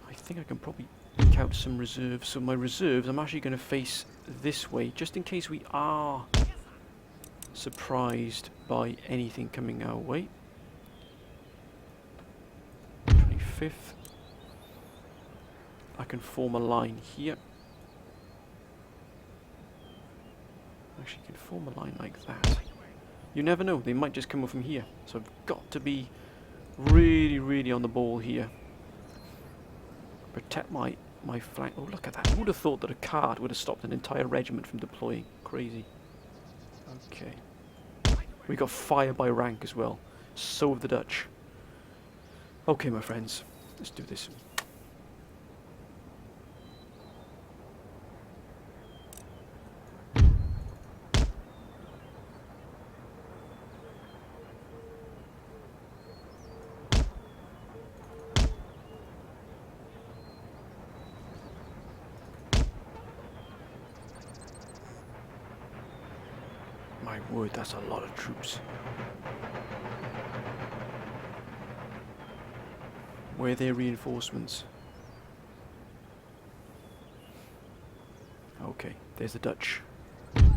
I think I can probably eke out some reserves. So my reserves, I'm actually going to face this way, just in case we are surprised by anything coming our way. 25th. I can form a line here. Actually, you can form a line like that. You never know, they might just come up from here. So I've got to be really, really on the ball here. Protect my flank. Oh, look at that. Who would have thought that a cart would have stopped an entire regiment from deploying? Crazy. Okay. We got fire by rank as well. So have the Dutch. Okay, my friends. Let's do this. My word, that's a lot of troops. Where are their reinforcements? Okay, there's the Dutch. We're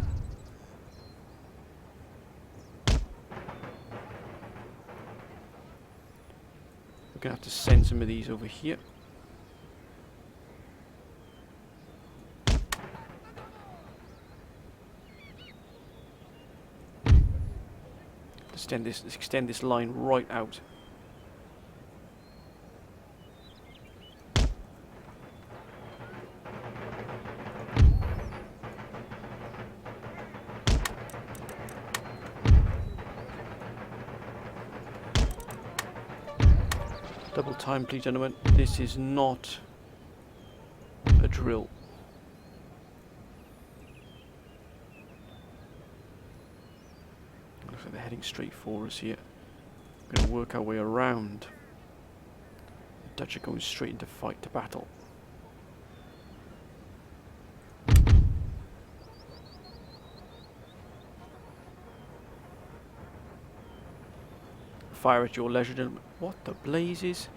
gonna have to send some of these over here. Extend this line right out. Double time, please, gentlemen. This is not a drill. Looks like they're heading straight for us here. We're going to work our way around. The Dutch are going straight into battle. Fire at your leisure, gentlemen. What the blazes?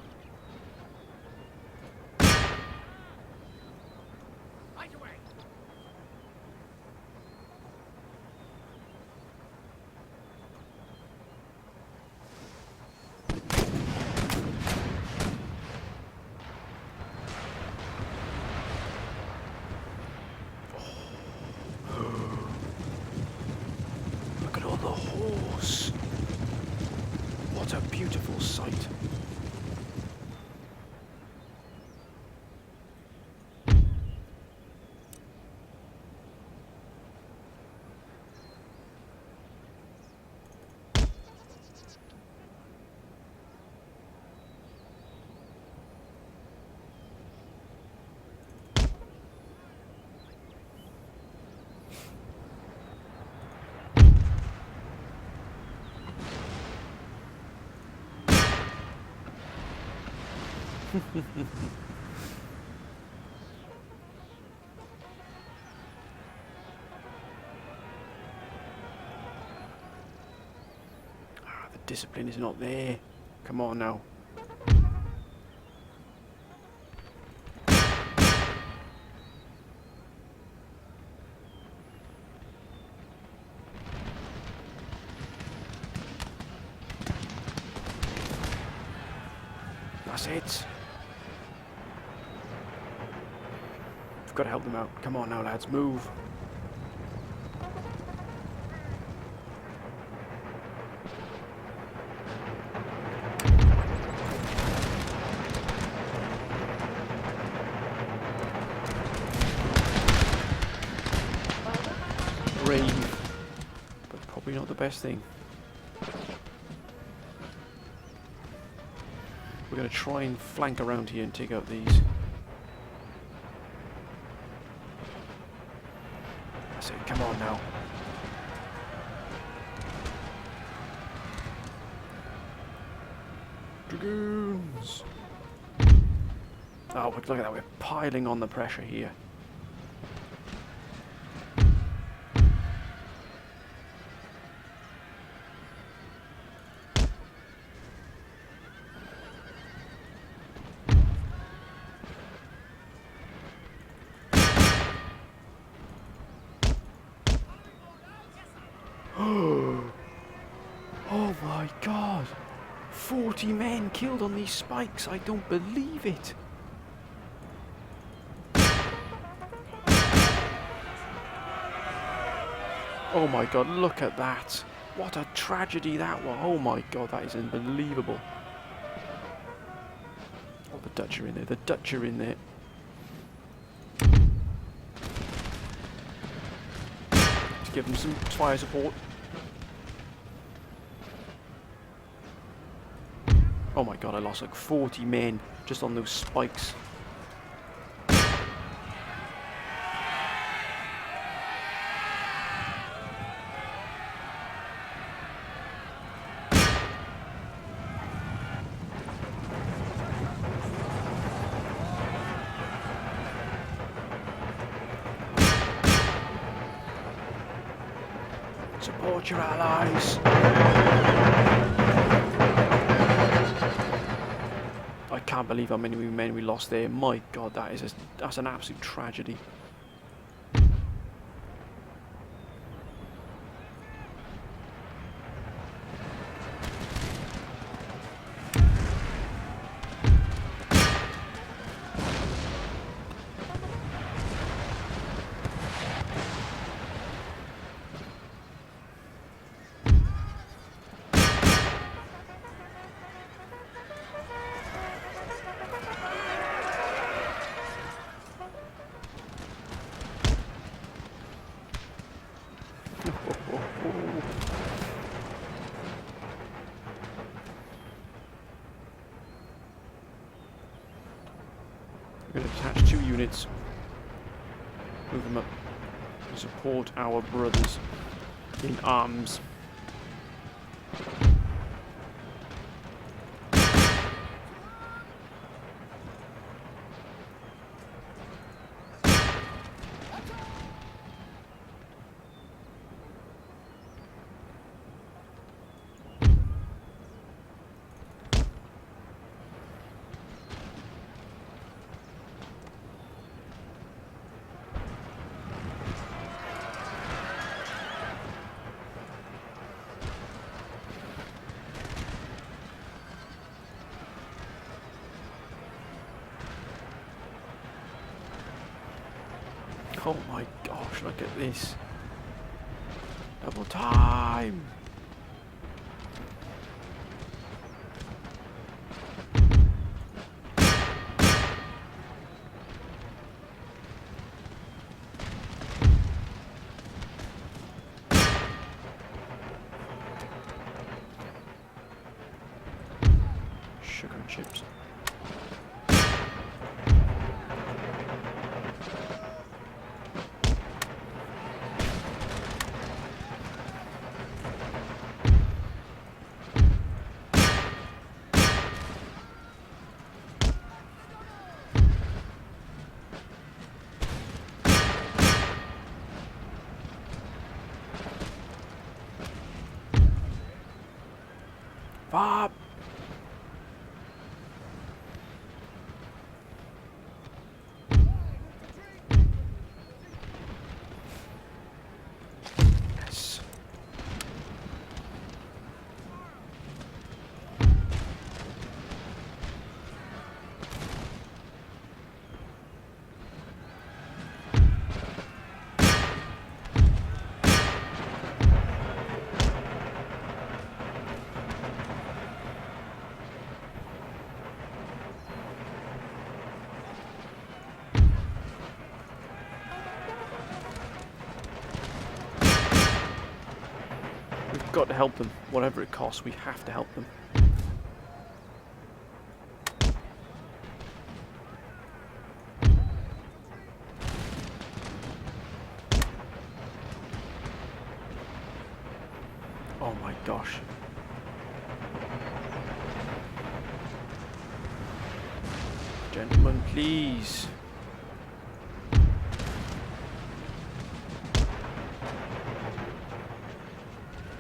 Look at all the horse. What a beautiful sight. The discipline is not there. Come on now. That's it. We've got to help them out. Come on now, lads, move. Rain, but probably not the best thing. We're going to try and flank around here and take out these. That's it, come on now. Dragoons! Oh, look at that, we're piling on the pressure here. Oh my god! 40 men killed on these spikes, I don't believe it! Oh my god, look at that! What a tragedy that was! Oh my god, that is unbelievable! Oh, the Dutch are in there, the Dutch are in there. To give them some fire support. Oh my god, I lost like 40 men just on those spikes. Support your allies. I can't believe how many men we lost there. My god, that's an absolute tragedy. We're going to attach 2 units, move them up to support our brothers in arms. Oh my gosh, look at this. Double time! Sugar and chips. Up. Yes. We've got to help them. Whatever it costs, we have to help them. Oh my gosh. Gentlemen, please.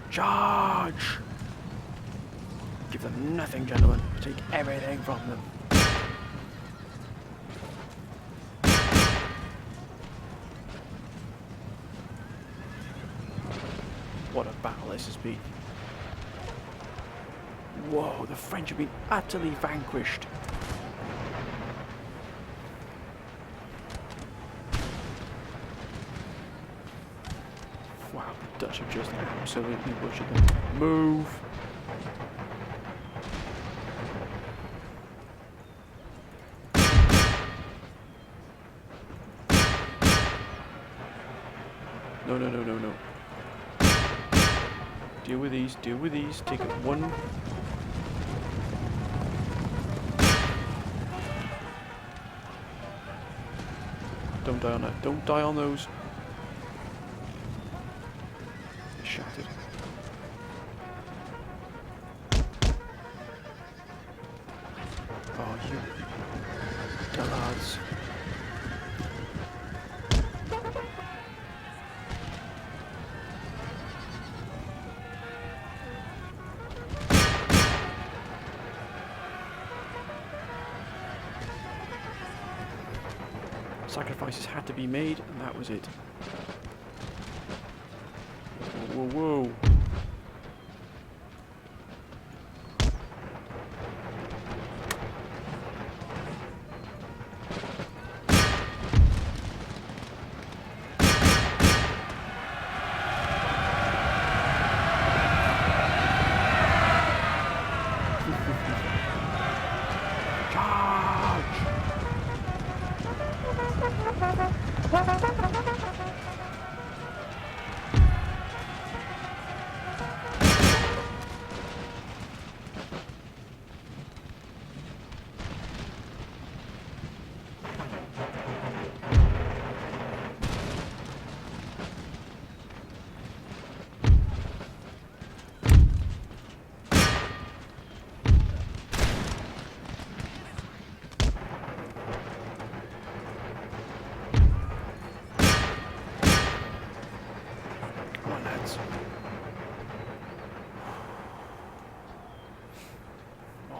Charge! Give them nothing, gentlemen. Take everything from them. What a battle this has been. Whoa, the French have been utterly vanquished. Wow, the Dutch have just absolutely butchered them. Move! No, no, no, no, no. Deal with these, deal with these. Take it one. Don't die on that. Don't die on those. They're shattered. Oh, you dullards. Sacrifices had to be made, and that was it. Whoa, whoa, whoa.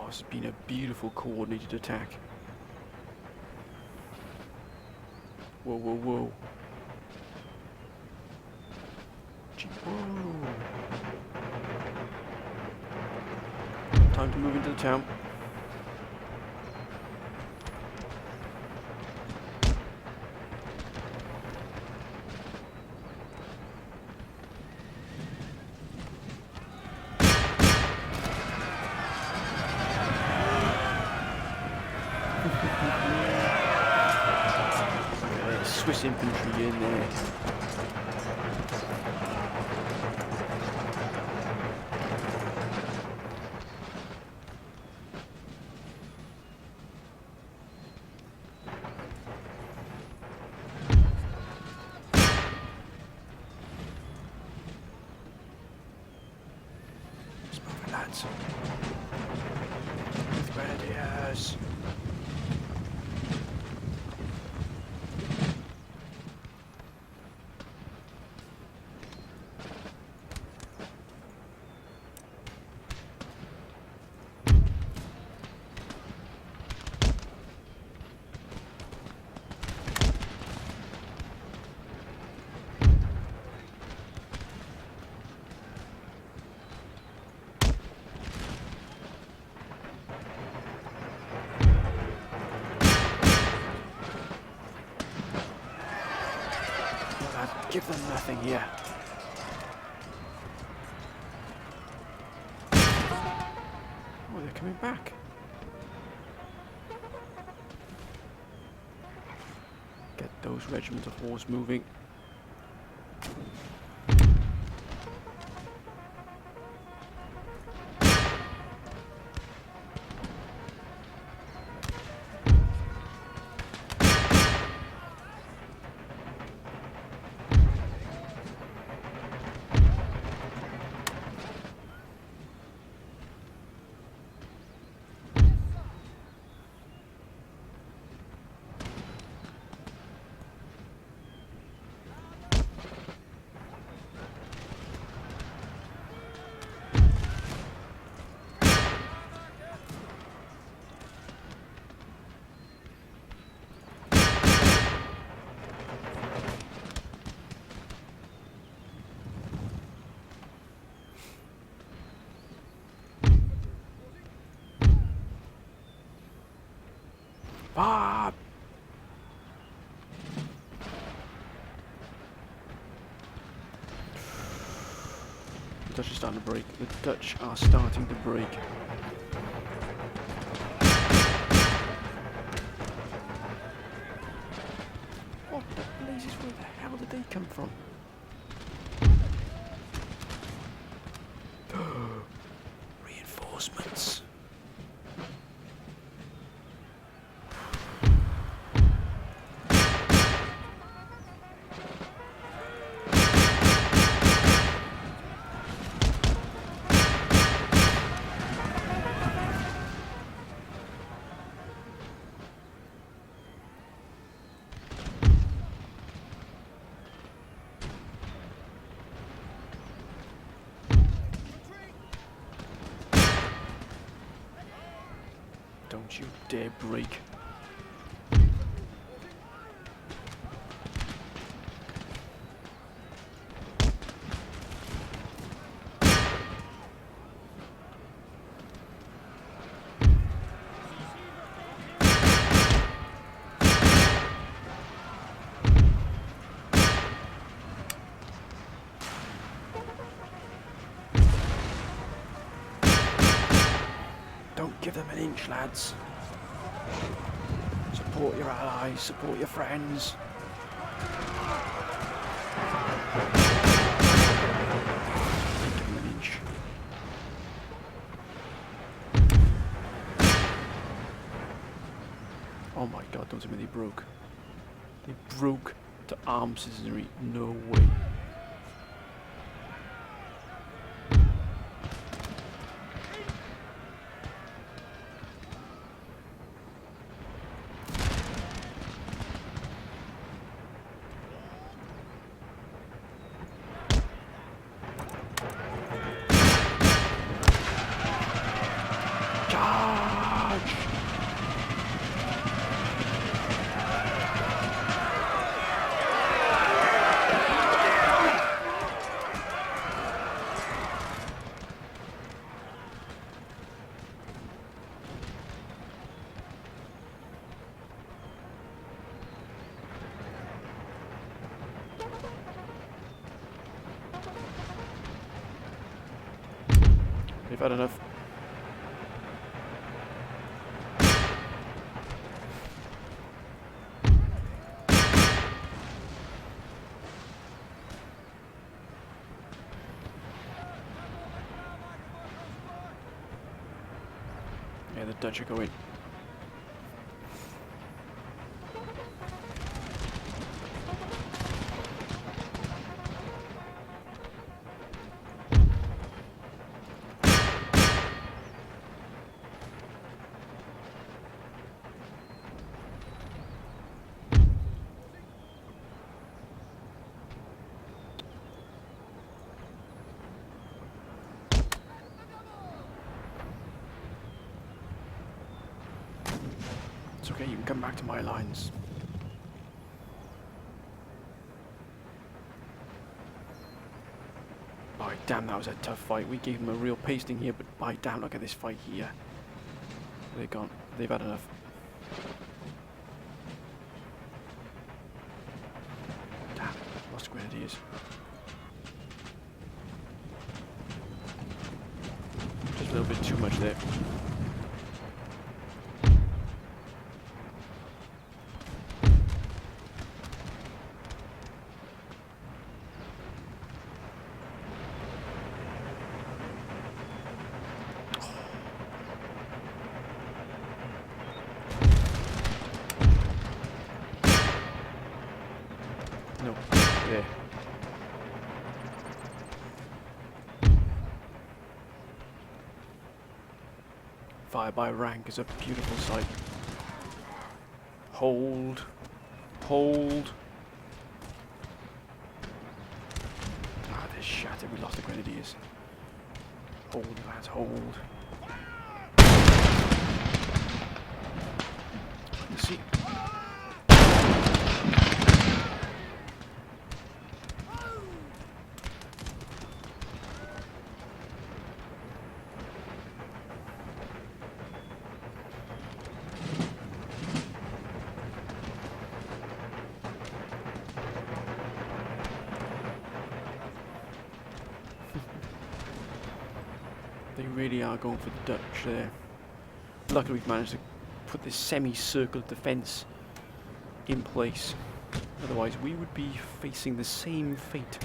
This has been a beautiful coordinated attack. Whoa, whoa, whoa. Whoa. Time to move into the town. Swiss infantry in there. Let's move it, lads. With grenadiers. Give them nothing here. Oh, they're coming back. Get those regiments of horse moving. Ah! The Dutch are starting to break. The Dutch are starting to break. What the blazes? Where the hell did they come from? Reinforcements. Don't you dare break. Don't give them an inch, lads. Support your allies, support your friends. Don't give them an inch. Oh my god, don't tell me they broke. They broke to arm citizenry. No way. Charge! They've had enough. Yeah, the Dutch are going. It's okay, you can come back to my lines. By damn, that was a tough fight. We gave them a real pasting here, but by damn, look at this fight here. They're gone. They've had enough. Damn, lost grenadiers. Just a little bit too much there. No, there. Fire by rank is a beautiful sight. Hold. Hold. Ah, they're shattered. We lost the grenadiers. Hold, lads, hold. Let's see. They really are going for the Dutch there. Luckily we've managed to put this semi-circle defence in place. Otherwise we would be facing the same fate.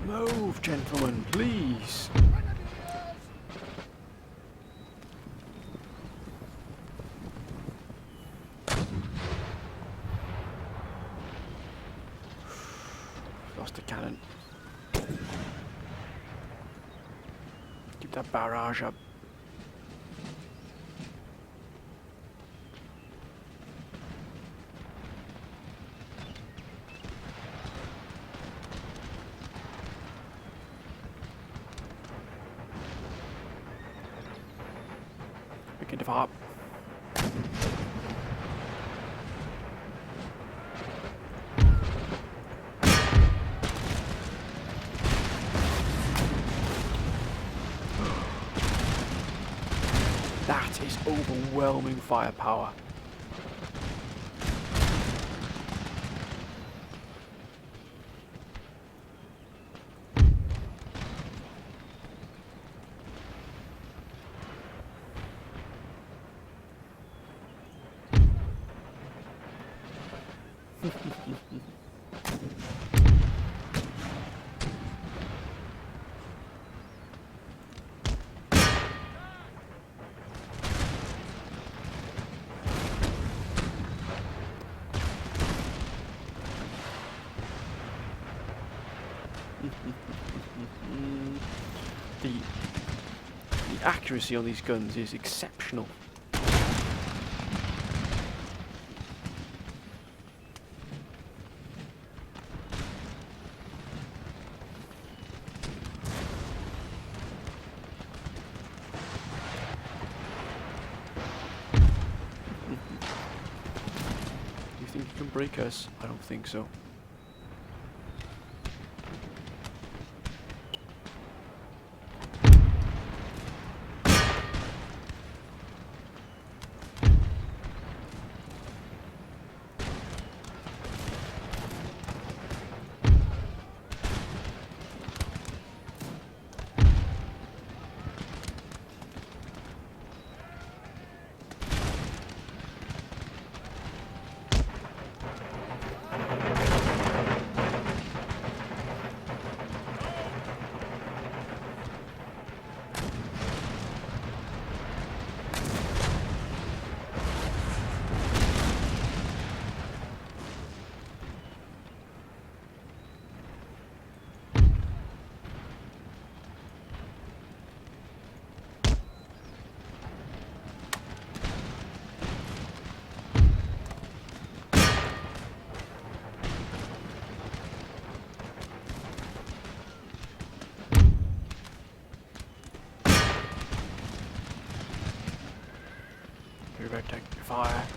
Move, gentlemen, please. Lost the cannon. Keep that barrage up. Begin to fire. That is overwhelming firepower. The accuracy on these guns is exceptional. You think you can break us? I don't think so.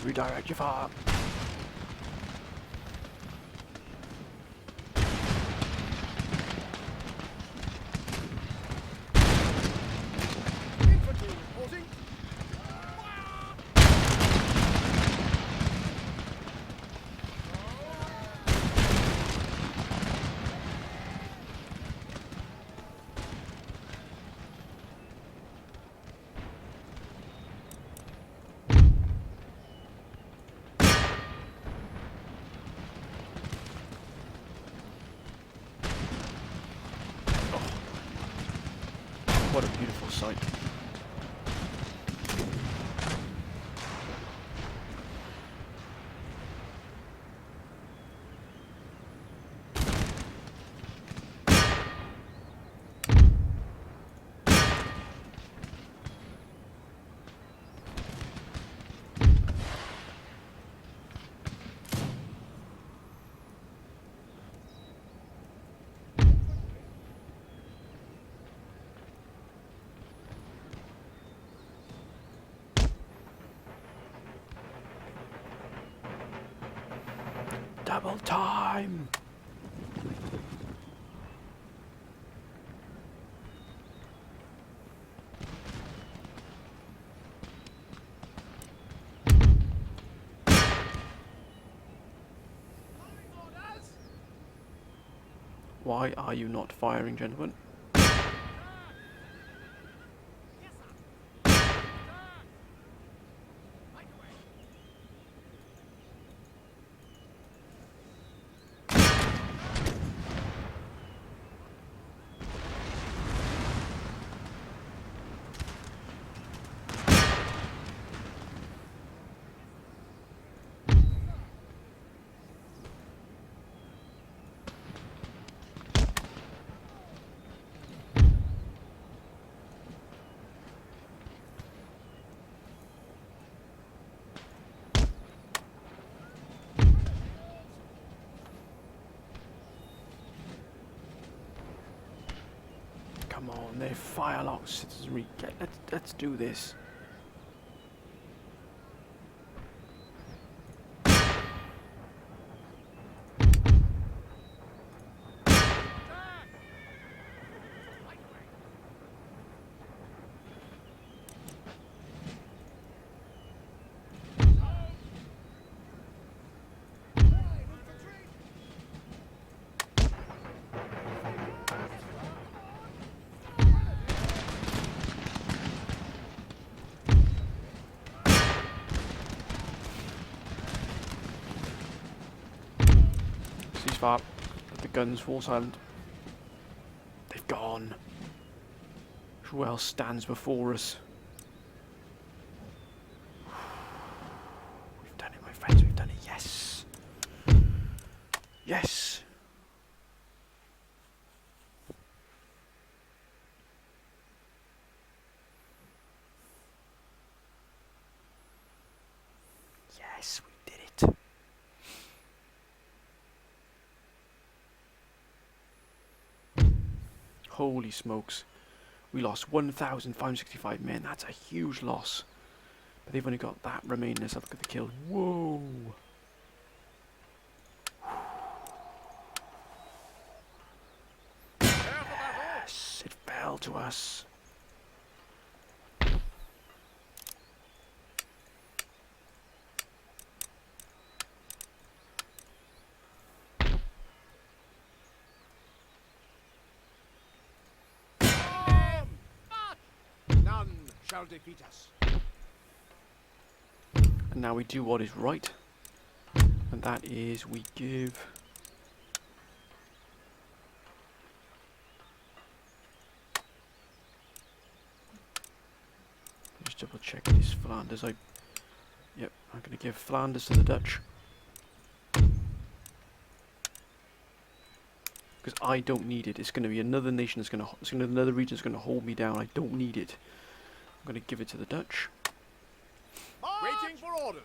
Redirect your fire. Infantry reporting. What a beautiful sight. Double time! Orders. Why are you not firing, gentlemen? Yes, sir. Right away. Come on, they're firelock citizenry. Let's do this. Attack. Right away. Infantry. Ceasefire. Let the guns fall silent. They've gone. Who else stands before us? We've done it, my friends. We've done it. Yes. Yes. Yes, we did it. Holy smokes. We lost 1,565 men. That's a huge loss. But they've only got that remaining. Let's have a look at the kill. Whoa. Yes, it fell to us. None shall defeat us. And now we do what is right. And that is we give... Just double check this Flanders. Yep, I'm going to give Flanders to the Dutch. Because I don't need it. It's going to be another nation that's going to... another region that's going to hold me down. I don't need it. I'm going to give it to the Dutch. Waiting for orders.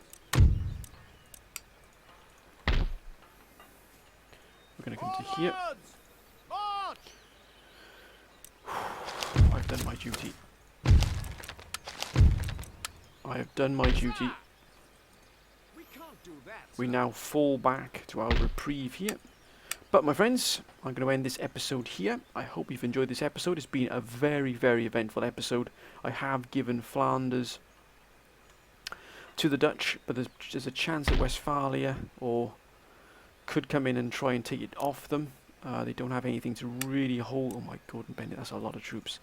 We're going to come to here. March! I've done my duty. I have done my duty. do that, we sir. now fall back to our reprieve here. But my friends, I'm going to end this episode here. I hope you've enjoyed this episode. It's been a very, very eventful episode. I have given Flanders to the Dutch, but there's a chance that Westphalia could come in and try and take it off them. They don't have anything to really hold. Oh my God, Bennett, that's a lot of troops.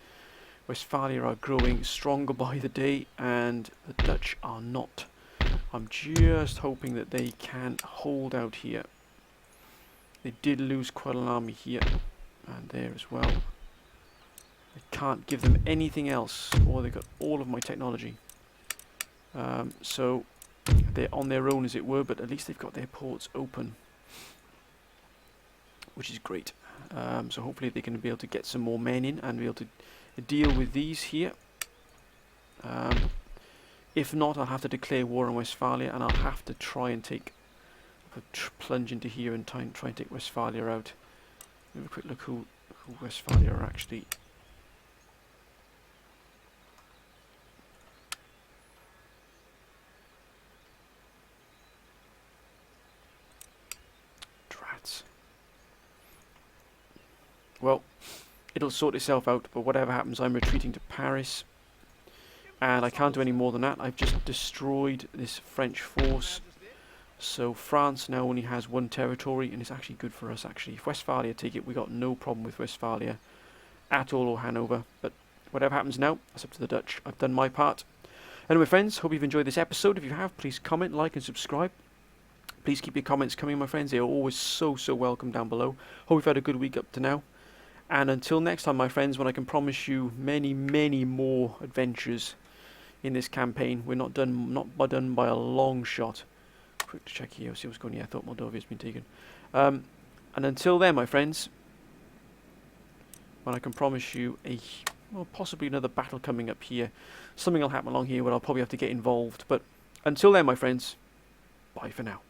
Westphalia are growing stronger by the day, and the Dutch are not. I'm just hoping that they can hold out here. They did lose quite an army here, and there as well. I can't give them anything else, or they've got all of my technology. So they're on their own, as it were, but at least they've got their ports open, which is great. So hopefully they can be able to get some more men in and be able to deal with these here. If not, I'll have to declare war on Westphalia, and I'll have to try and take a plunge into here and try and take Westphalia out. Have a quick look who Westphalia are actually. Drats. Well, it'll sort itself out, but whatever happens, I'm retreating to Paris. And I can't do any more than that. I've just destroyed this French force. So France now only has one territory, and it's actually good for us, actually. If Westphalia take it, we got no problem with Westphalia at all, or Hanover. But whatever happens now, that's up to the Dutch. I've done my part. Anyway, friends, hope you've enjoyed this episode. If you have, please comment, like, and subscribe. Please keep your comments coming, my friends. They are always so welcome down below. Hope you've had a good week up to now. And until next time, my friends, when I can promise you many, many more adventures in this campaign. We're not done by a long shot. Quick to check here, see what's going on. Yeah, I thought Moldova's been taken. And until then, my friends, when I can promise you possibly another battle coming up here. Something will happen along here where I'll probably have to get involved. But until then, my friends, bye for now.